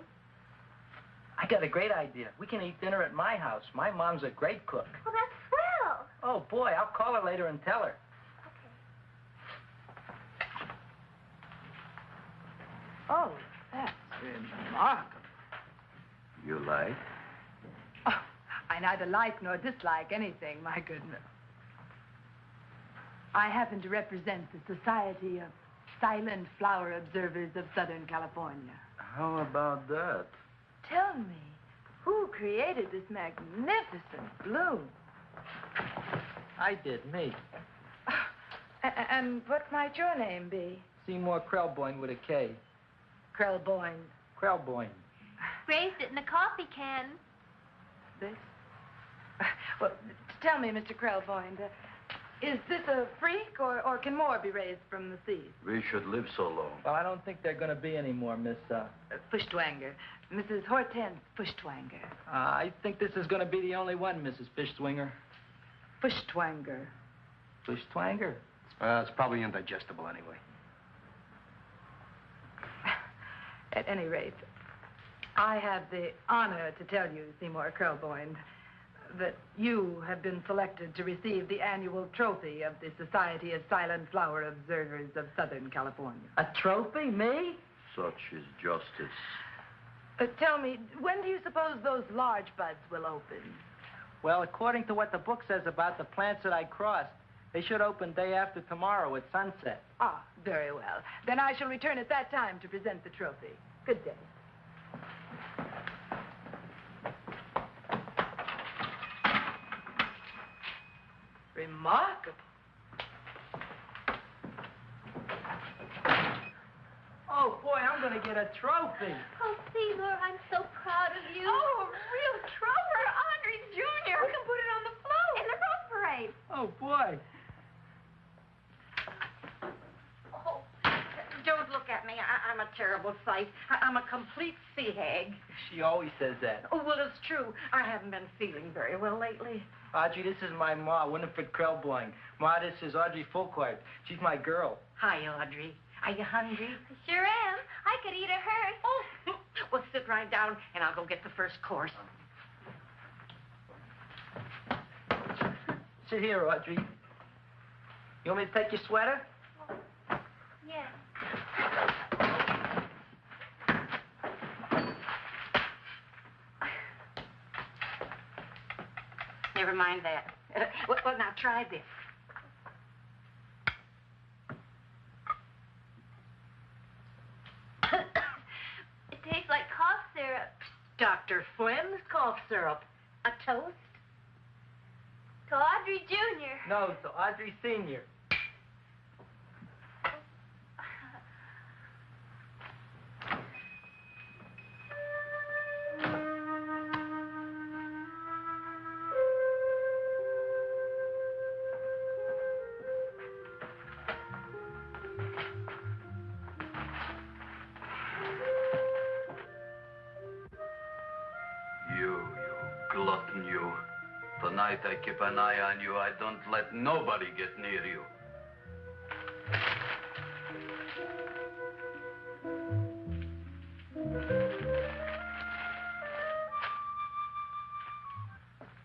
I got a great idea. We can eat dinner at my house. My mom's a great cook. Well, that's swell. Oh, boy, I'll call her later and tell her. Oh, that's remarkable. You like? Oh, I neither like nor dislike anything, my goodness. I happen to represent the Society of Silent Flower Observers of Southern California. How about that? Tell me, who created this magnificent bloom? I did, me. And what might your name be? Seymour Krelboyne with a K. Krelboyne. Krelboyne. Raised it in a coffee can. This? Well, tell me, Mr. Krelboyne, is this a freak, or can more be raised from the seas? We should live so long. Well, I don't think there are going to be any more, Miss, Fuschtwanger. Mrs. Hortense Fuschtwanger. I think this is going to be the only one, Mrs. Fishswinger. Fuschtwanger. Fuschtwanger? It's probably indigestible anyway. At any rate, I have the honor to tell you, Seymour Krelboyne, that you have been selected to receive the annual trophy of the Society of Silent Flower Observers of Southern California. A trophy? Me? Such is justice. Tell me, when do you suppose those large buds will open? Well, according to what the book says about the plants that I crossed, they should open day after tomorrow at sunset. Ah, very well. Then I shall return at that time to present the trophy. Good day. Remarkable. Oh, boy, I'm going to get a trophy. Oh, Seymour, I'm so proud of you. Oh, a real trophy, Andre Jr. We can put it on the float. In the rose parade. Oh, boy. Oh, don't look at me. I'm a terrible sight. I'm a complete sea hag. She always says that. Oh, well, it's true. I haven't been feeling very well lately. Audrey, this is my ma, Winifred Krelboyne. Ma, this is Audrey Fulquart. She's my girl. Hi, Audrey. Are you hungry? I sure am. I could eat a hearse. Oh, well, sit right down, and I'll go get the first course. Sit here, Audrey. You want me to take your sweater? Yeah. Never mind that. Well, now try this. It tastes like cough syrup. Dr. Flynn's cough syrup. A toast? To Audrey Jr. No, to Audrey Sr. You glutton, you. Tonight I keep an eye on you. I don't let nobody get near you.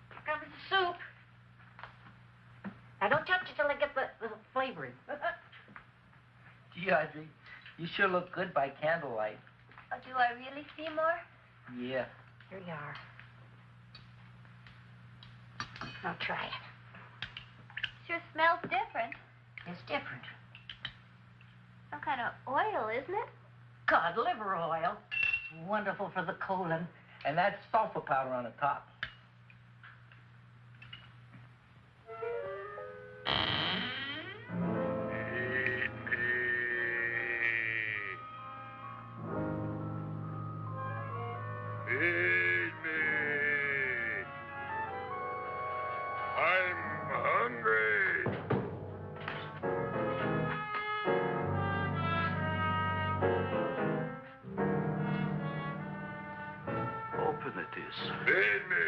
Here comes the soup. Now, don't touch it till I get the flavoring. Gee, Audrey, you sure look good by candlelight. Oh, do I really, Seymour? Yeah. Here you are. Now try it. Sure smells different. It's different. Some kind of oil, isn't it? Cod liver oil. It's wonderful for the colon. And that's sulfur powder on the top. Feed me. I'm hungry. Open it is. Feed me.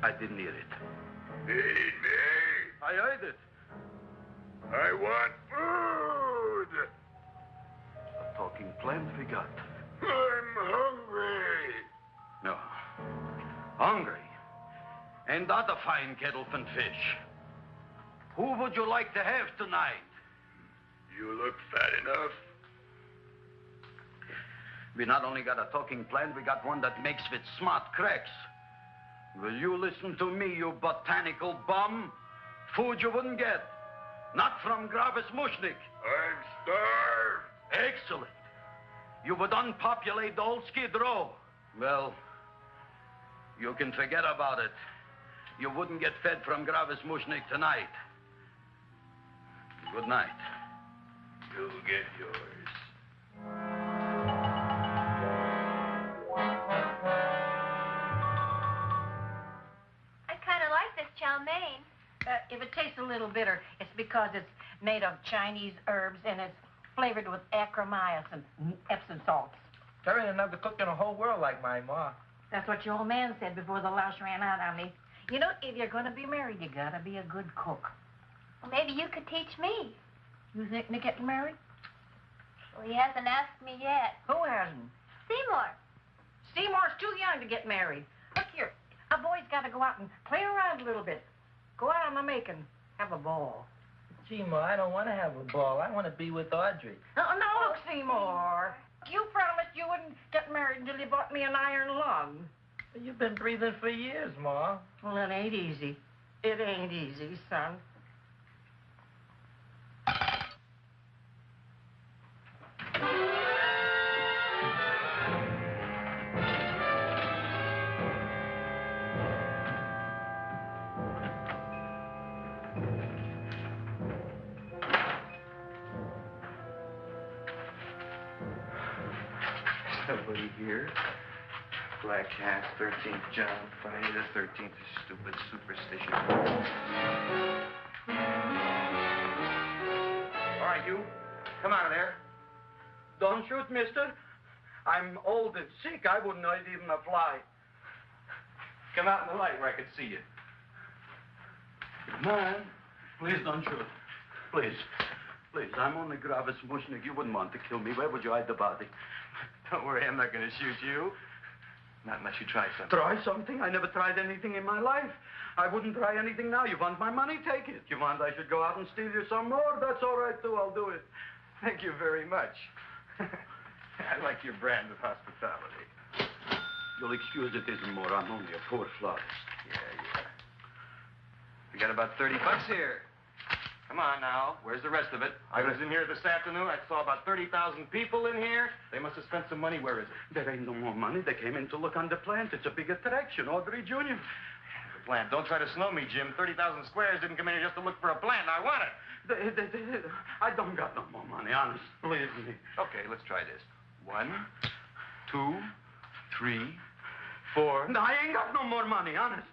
I didn't hear it. Feed me. I heard it. I want food. A talking plant we got. I'm hungry. No. Hungry. And that a fine kettle of fish. Who would you like to have tonight? You look fat enough. We not only got a talking plant, we got one that makes with smart cracks. Will you listen to me, you botanical bum? Food you wouldn't get. Not from Gravis Mushnik. I'm starved. Excellent. You would unpopulate the old Skid Row. Well, you can forget about it. You wouldn't get fed from Gravis Mushnik tonight. Good night. You'll get yours. I kind of like this chow mein. If it tastes a little bitter, it's because it's made of Chinese herbs and it's flavored with acromyas and Epsom salts. There ain't enough to cook in the whole world like my ma. That's what your old man said before the louse ran out on me. You know, if you're going to be married, you got to be a good cook. Well, maybe you could teach me. You think of getting married? Well, he hasn't asked me yet. Who hasn't? Seymour. Seymour's too young to get married. Look here, a boy's got to go out and play around a little bit. Go out on the making. Have a ball. Gee, Ma, I don't want to have a ball. I want to be with Audrey. Oh, no, look, Seymour. You promised you wouldn't get married until you bought me an iron lung. You've been breathing for years, Ma. Well, it ain't easy. It ain't easy, son. Nobody here. Black Cats, 13th John, Friday the 13th is stupid superstition. All right, you. Come out of there. Don't shoot, mister. I'm old and sick. I wouldn't hurt even a fly. Come out in the light where I can see you. Man, please don't shoot. Please. Please, I'm only Gravis Mushnik. You wouldn't want to kill me. Where would you hide the body? Don't worry, I'm not going to shoot you. Not unless you try something. Try something? I never tried anything in my life. I wouldn't try anything now. You want my money? Take it. You want I should go out and steal you some more? That's all right, too. I'll do it. Thank you very much. I like your brand of hospitality. You'll excuse it isn't more. I'm only a poor florist. Yeah. We got about 30 bucks here. Come on now. Where's the rest of it? I was in here this afternoon. I saw about 30,000 people in here. They must have spent some money. Where is it? There ain't no more money. They came in to look on the plant. It's a big attraction. Audrey Jr. The plant. Don't try to snow me, Jim. 30,000 squares didn't come in here just to look for a plant. I want it. I don't got no more money, honest. Believe me. Okay, let's try this. 1, 2, 3, 4. No, I ain't got no more money, honest.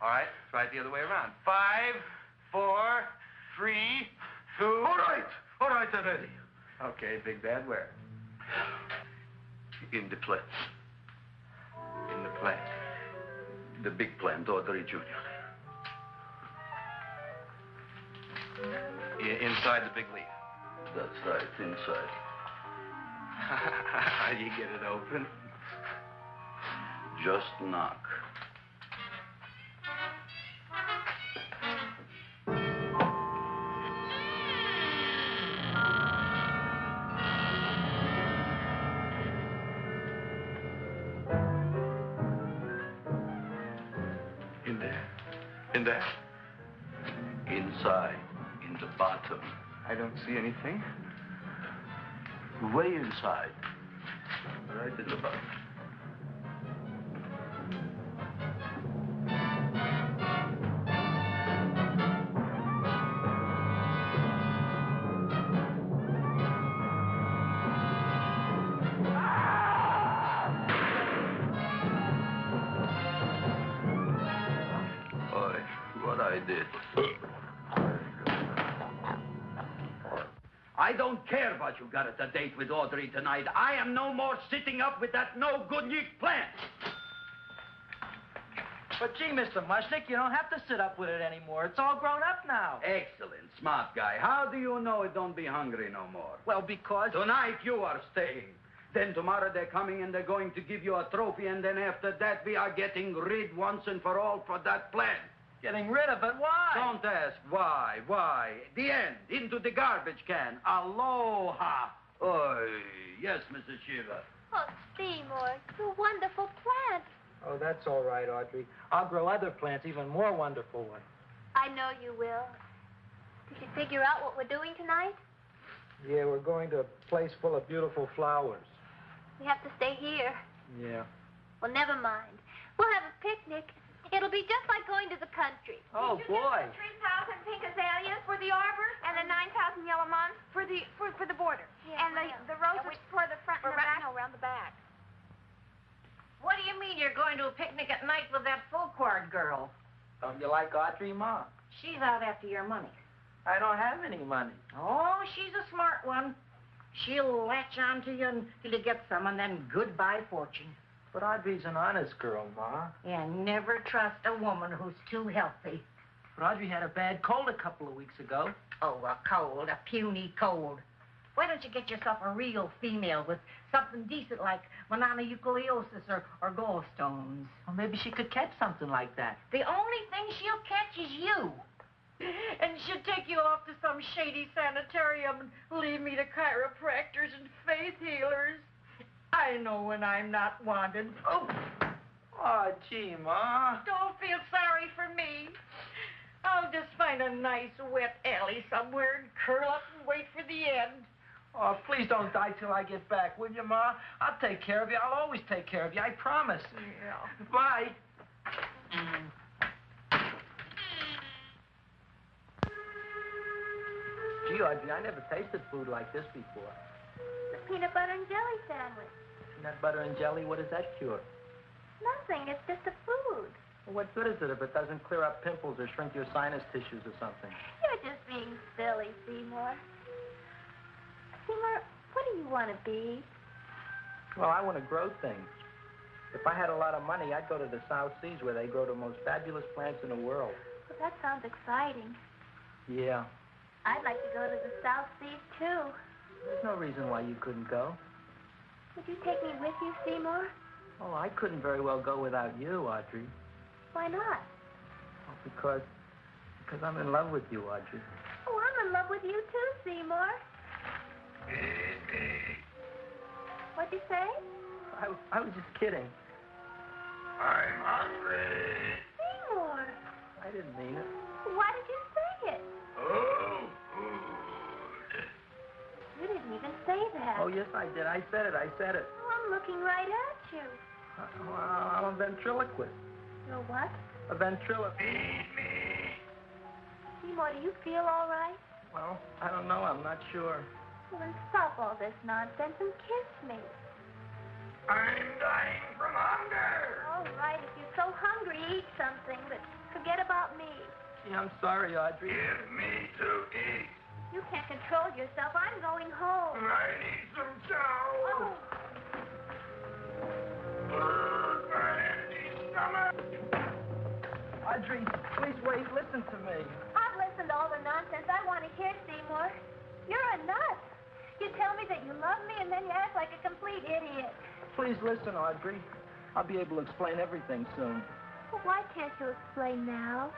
All right, try it the other way around. 5, 4, 3, 2. All right already. Okay, Big Bad, where? In the plant. In the plant. The big plant, Audrey Jr. Inside the big leaf. That's right, inside. How do you get it open? Just knock. In there? Inside, in the bottom. I don't see anything. Way inside. Right in the bottom. I don't care what you got at the date with Audrey tonight. I am no more sitting up with that no-good Nick plant. But gee, Mr. Mushnick, you don't have to sit up with it anymore. It's all grown up now. Excellent, smart guy. How do you know it don't be hungry no more? Well, because... Tonight you are staying. Then tomorrow they're coming and they're going to give you a trophy, and then after that we are getting rid once and for all for that plant. Getting rid of it? Why? Don't ask why. Why? The end. Into the garbage can. Aloha. Oy. Yes, Mrs. Shiva. Oh, Seymour, you wonderful plant. Oh, that's all right, Audrey. I'll grow other plants, even more wonderful ones. I know you will. Did you figure out what we're doing tonight? Yeah, we're going to a place full of beautiful flowers. We have to stay here. Yeah. Well, never mind. We'll have a picnic. It'll be just like going to the country. Oh, boy. The 3,000 pink azaleas for the arbor and the 9,000 yellow mums for the border. Yeah, and the roses for the front and the back. No, around the back. What do you mean you're going to a picnic at night with that full-quart girl? Don't you like Audrey, Ma? She's out after your money. I don't have any money. Oh, she's a smart one. She'll latch on to you until you get some, and then goodbye fortune. But Audrey's an honest girl, Ma. And never trust a woman who's too healthy. But Audrey had a bad cold a couple of weeks ago. Oh, a cold, a puny cold. Why don't you get yourself a real female with something decent like mononucleosis or gallstones? Well, maybe she could catch something like that. The only thing she'll catch is you. And she'll take you off to some shady sanitarium and leave me to chiropractors and faith healers. I know when I'm not wanted. Oh, gee, Ma. Don't feel sorry for me. I'll just find a nice wet alley somewhere and curl up and wait for the end. Oh, please don't die till I get back, will you, Ma? I'll take care of you. I'll always take care of you. I promise. Yeah. Bye. Gee, Audrey, I never tasted food like this before. The peanut butter and jelly sandwich. Peanut butter and jelly, what does that cure? Nothing. It's just a food. Well, what good is it if it doesn't clear up pimples or shrink your sinus tissues or something? You're just being silly, Seymour. Seymour, what do you want to be? Well, I want to grow things. If I had a lot of money, I'd go to the South Seas where they grow the most fabulous plants in the world. Well, that sounds exciting. Yeah. I'd like to go to the South Seas, too. There's no reason why you couldn't go. Would you take me with you, Seymour? Oh, I couldn't very well go without you, Audrey. Why not? Well, because I'm in love with you, Audrey. Oh, I'm in love with you, too, Seymour. What'd you say? I was just kidding. I'm hungry. Seymour. I didn't mean it. Why did you say it? Oh, food. You didn't even say that. Oh, yes, I did. I said it. Oh, I'm looking right at you. I'm a ventriloquist. You're what? A ventriloquist. Feed me. Seymour, do you feel all right? Well, I don't know. I'm not sure. Well, then stop all this nonsense and kiss me. I'm dying from hunger. All right, if you're so hungry, eat something, but forget about me. Gee, I'm sorry, Audrey. Give me to eat. You can't control yourself. I'm going home. I need some chow. Oh. My empty stomach. Audrey, please wait. Listen to me. I've listened to all the nonsense I want to hear, Seymour. You're a nut. You tell me that you love me, and then you act like a complete idiot. Please listen, Audrey. I'll be able to explain everything soon. Well, why can't you explain now?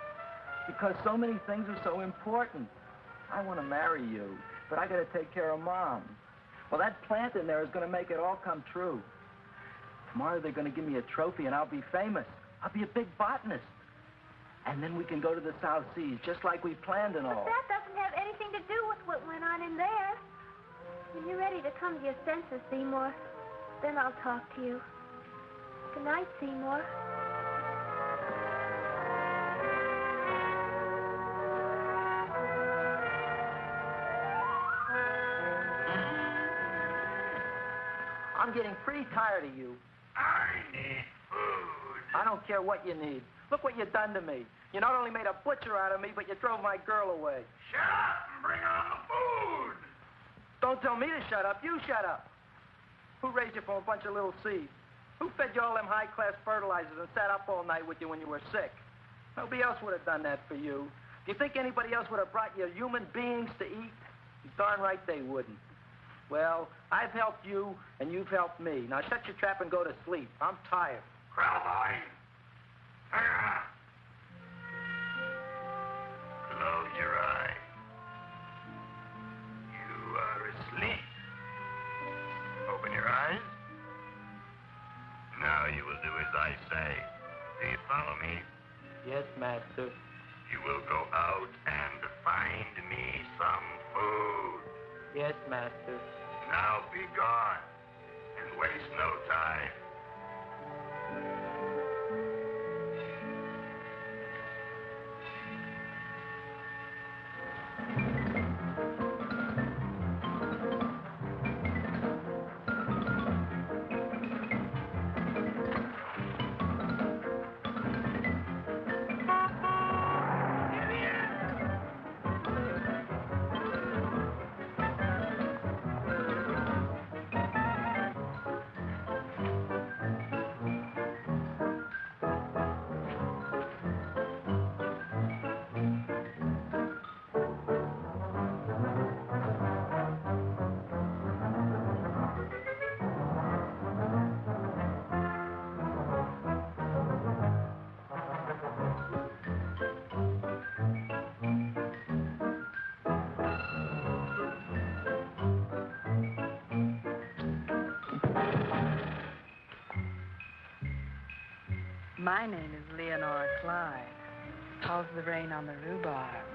Because so many things are so important. I want to marry you, but I got to take care of Mom. Well, that plant in there is going to make it all come true. Tomorrow they're going to give me a trophy, and I'll be famous. I'll be a big botanist. And then we can go to the South Seas, just like we planned and all. But that doesn't have anything to do with what went on in there. When you're ready to come to your senses, Seymour, then I'll talk to you. Good night, Seymour. I'm getting pretty tired of you. I need food. I don't care what you need. Look what you've done to me. You not only made a butcher out of me, but you drove my girl away. Shut up and bring on the food. Don't tell me to shut up. You shut up. Who raised you from a bunch of little seeds? Who fed you all them high-class fertilizers and sat up all night with you when you were sick? Nobody else would have done that for you. Do you think anybody else would have brought you human beings to eat? Darn right they wouldn't. Well, I've helped you, and you've helped me. Now shut your trap and go to sleep. I'm tired. Crowline. Close your eyes. You are asleep. Open your eyes. Now you will do as I say. Do you follow me? Yes, Master. You will go out and find me some food. Yes, Master. Now be gone and waste no time. My name is Leonora Clyde. How's the rain on the rhubarb?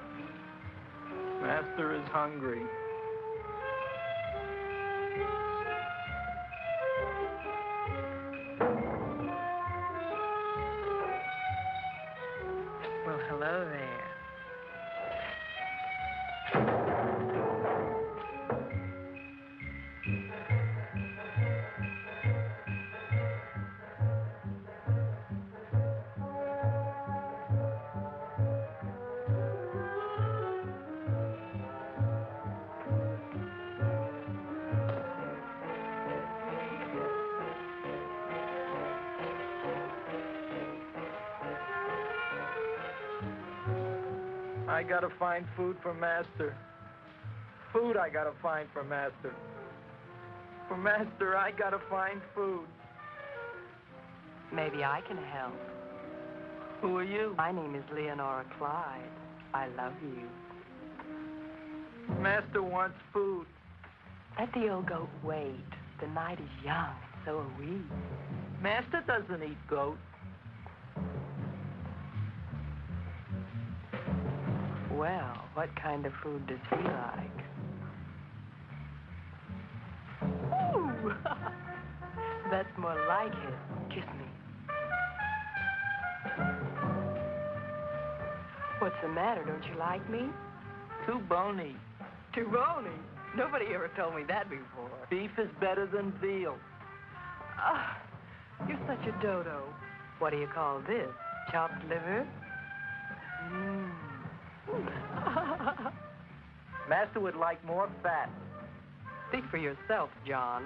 Master is hungry. Well, hello there. I gotta find food for Master. Food I gotta find for Master. For Master, I gotta find food. Maybe I can help. Who are you? My name is Leonora Clyde. I love you. Master wants food. Let the old goat wait. The night is young, and so are we. Master doesn't eat goat. Well, what kind of food does he like? Ooh! That's more like it. Kiss me. What's the matter? Don't you like me? Too bony. Too bony? Nobody ever told me that before. Beef is better than veal. Ah, you're such a dodo. What do you call this? Chopped liver? Mmm. Master would like more fat. Speak for yourself, John.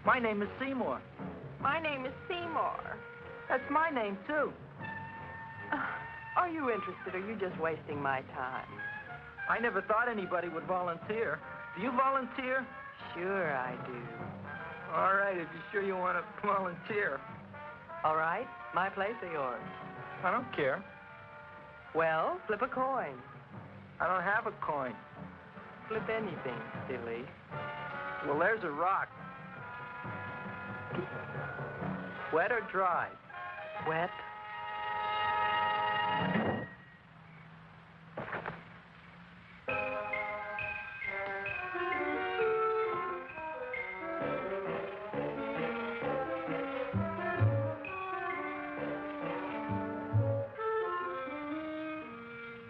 My name is Seymour. My name is Seymour. That's my name, too. Are you interested, or are you just wasting my time? I never thought anybody would volunteer. Do you volunteer? Sure I do. All right, if you're sure you want to volunteer. All right, my place or yours? I don't care. Well, flip a coin. I don't have a coin. Flip anything, silly. Well, there's a rock. Wet or dry? Wet.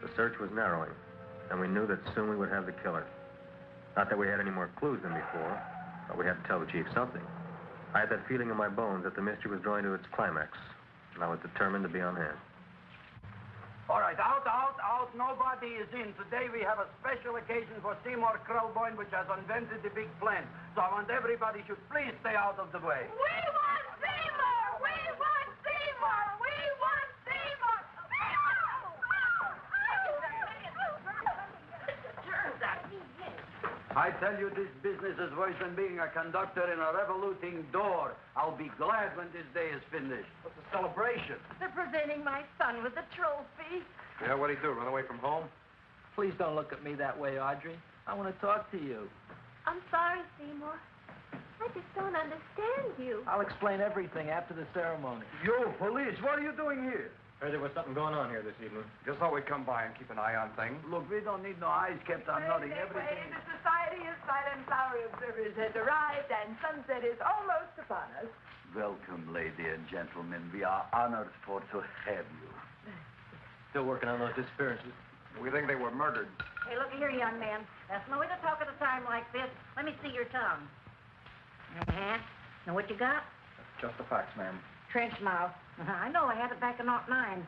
The search was narrowing, and we knew that soon we would have the killer. Not that we had any more clues than before, but we had to tell the chief something. I had that feeling in my bones that the mystery was drawing to its climax, and I was determined to be on hand. All right, out. nobody is in. Today we have a special occasion for Seymour Krelboyne, which has invented the big plan. So I want everybody should please stay out of the way. We want Seymour! We want Seymour! We want Seymour! I tell you, this business is worse than being a conductor in a revoluting door. I'll be glad when this day is finished. What's the celebration? They're presenting my son with a trophy. Yeah, what'd he do, run away from home? Please don't look at me that way, Audrey. I want to talk to you. I'm sorry, Seymour. I just don't understand you. I'll explain everything after the ceremony. You, police, what are you doing here? Heard there was something going on here this evening. Just thought we'd come by and keep an eye on things. Look, we don't need no eyes kept on nothing. Everything. The Society of Silent Flower Observers has arrived, and sunset is almost upon us. Welcome, lady and gentlemen. We are honored for to have you. Still working on those disappearances. We think they were murdered. Hey, look here, young man. That's no way to talk at a time like this. Let me see your tongue. Uh-huh. Now, what you got? Just the facts, ma'am. Trench mouth. I know. I had it back in '09.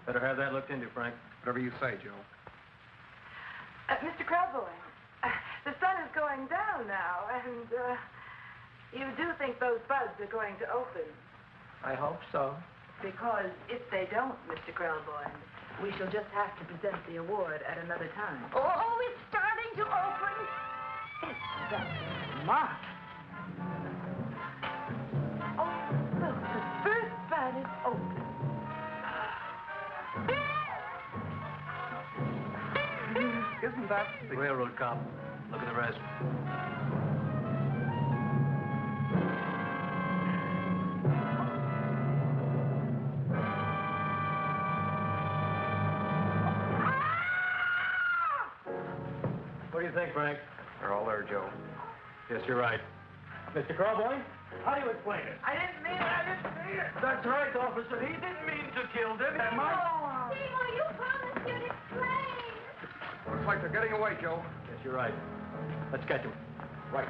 Better have that looked into, Frank. Whatever you say, Joe. Mr. Krelboyne, the sun is going down now, and you do think those buds are going to open? I hope so. Because if they don't, Mr. Krelboyne, we shall just have to present the award at another time. Oh, it's starting to open. That's smart. Oh, look, the first bud is open. Isn't that the Railroad cop. Look at the rest. What do you think, Frank? They're all there, Joe. Yes, you're right. Mr. Krelboyne, how do you explain it? I didn't mean it. That's right, officer. He didn't mean to kill them. Seymour, you promised you'd explain. Looks like they're getting away, Joe. Yes, you're right. Let's catch him. Right.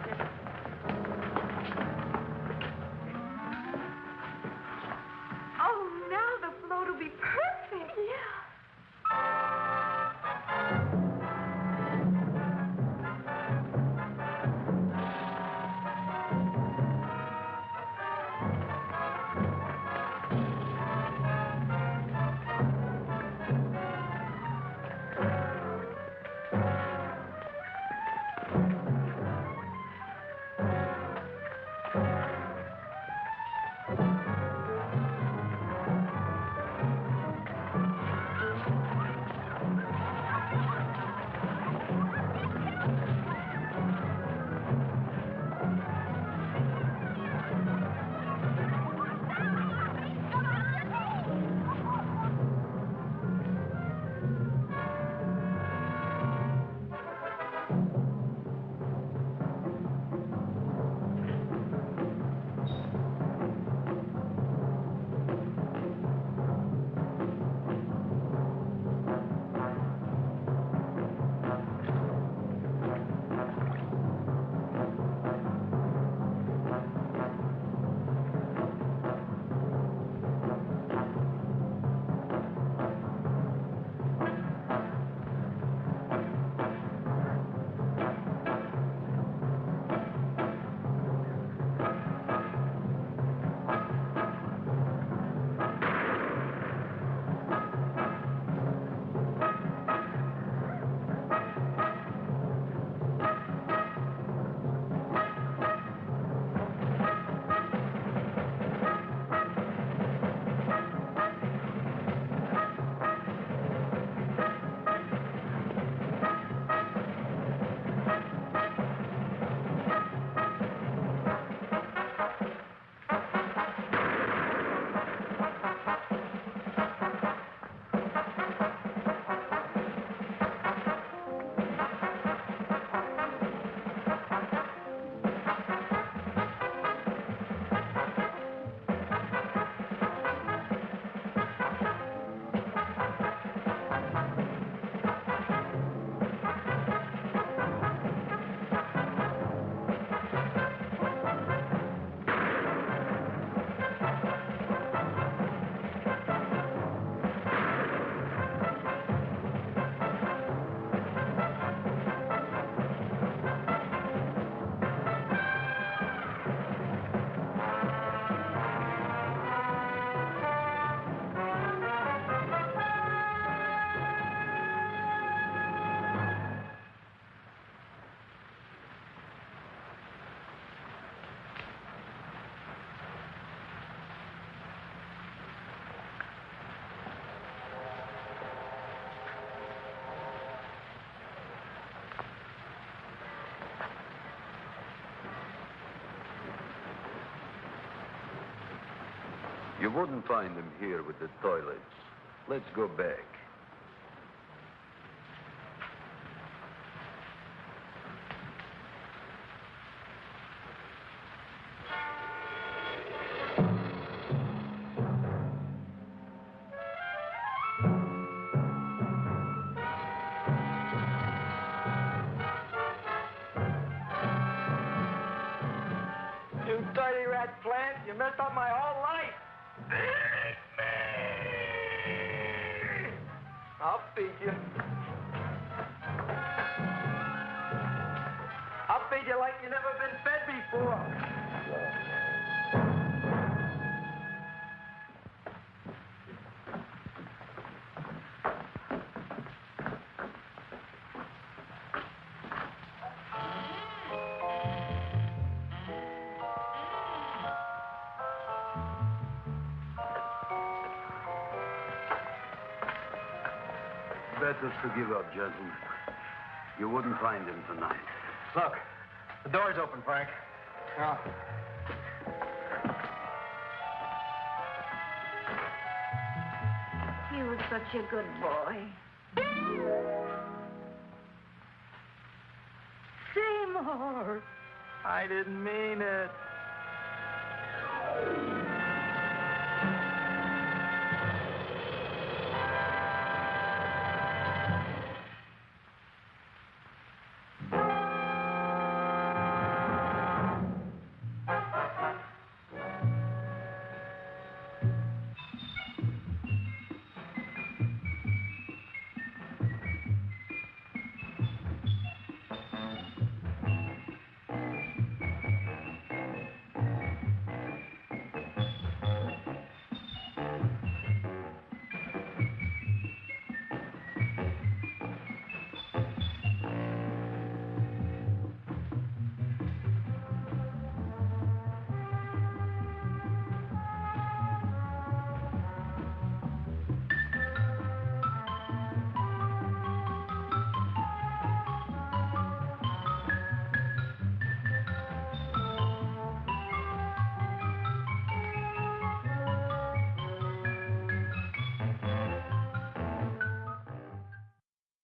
Oh, now the float will be perfect. Yeah. You wouldn't find him here with the toilets. Let's go back. You dirty rat plant, you messed up my whole life. I'll feed you. I'll feed you like you never been fed before. Better to give up, gentlemen. You wouldn't find him tonight. Look, the door's open, Frank. Now, He was such a good boy. Seymour! I didn't mean it.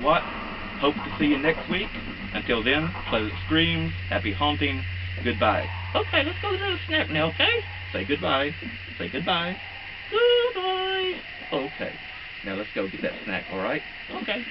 What? Hope to see you next week. Until then, pleasant screams, happy haunting, goodbye. Okay, let's go to the snack now, okay? Say goodbye. Say goodbye. Goodbye. Okay. Now let's go get that snack, all right? Okay.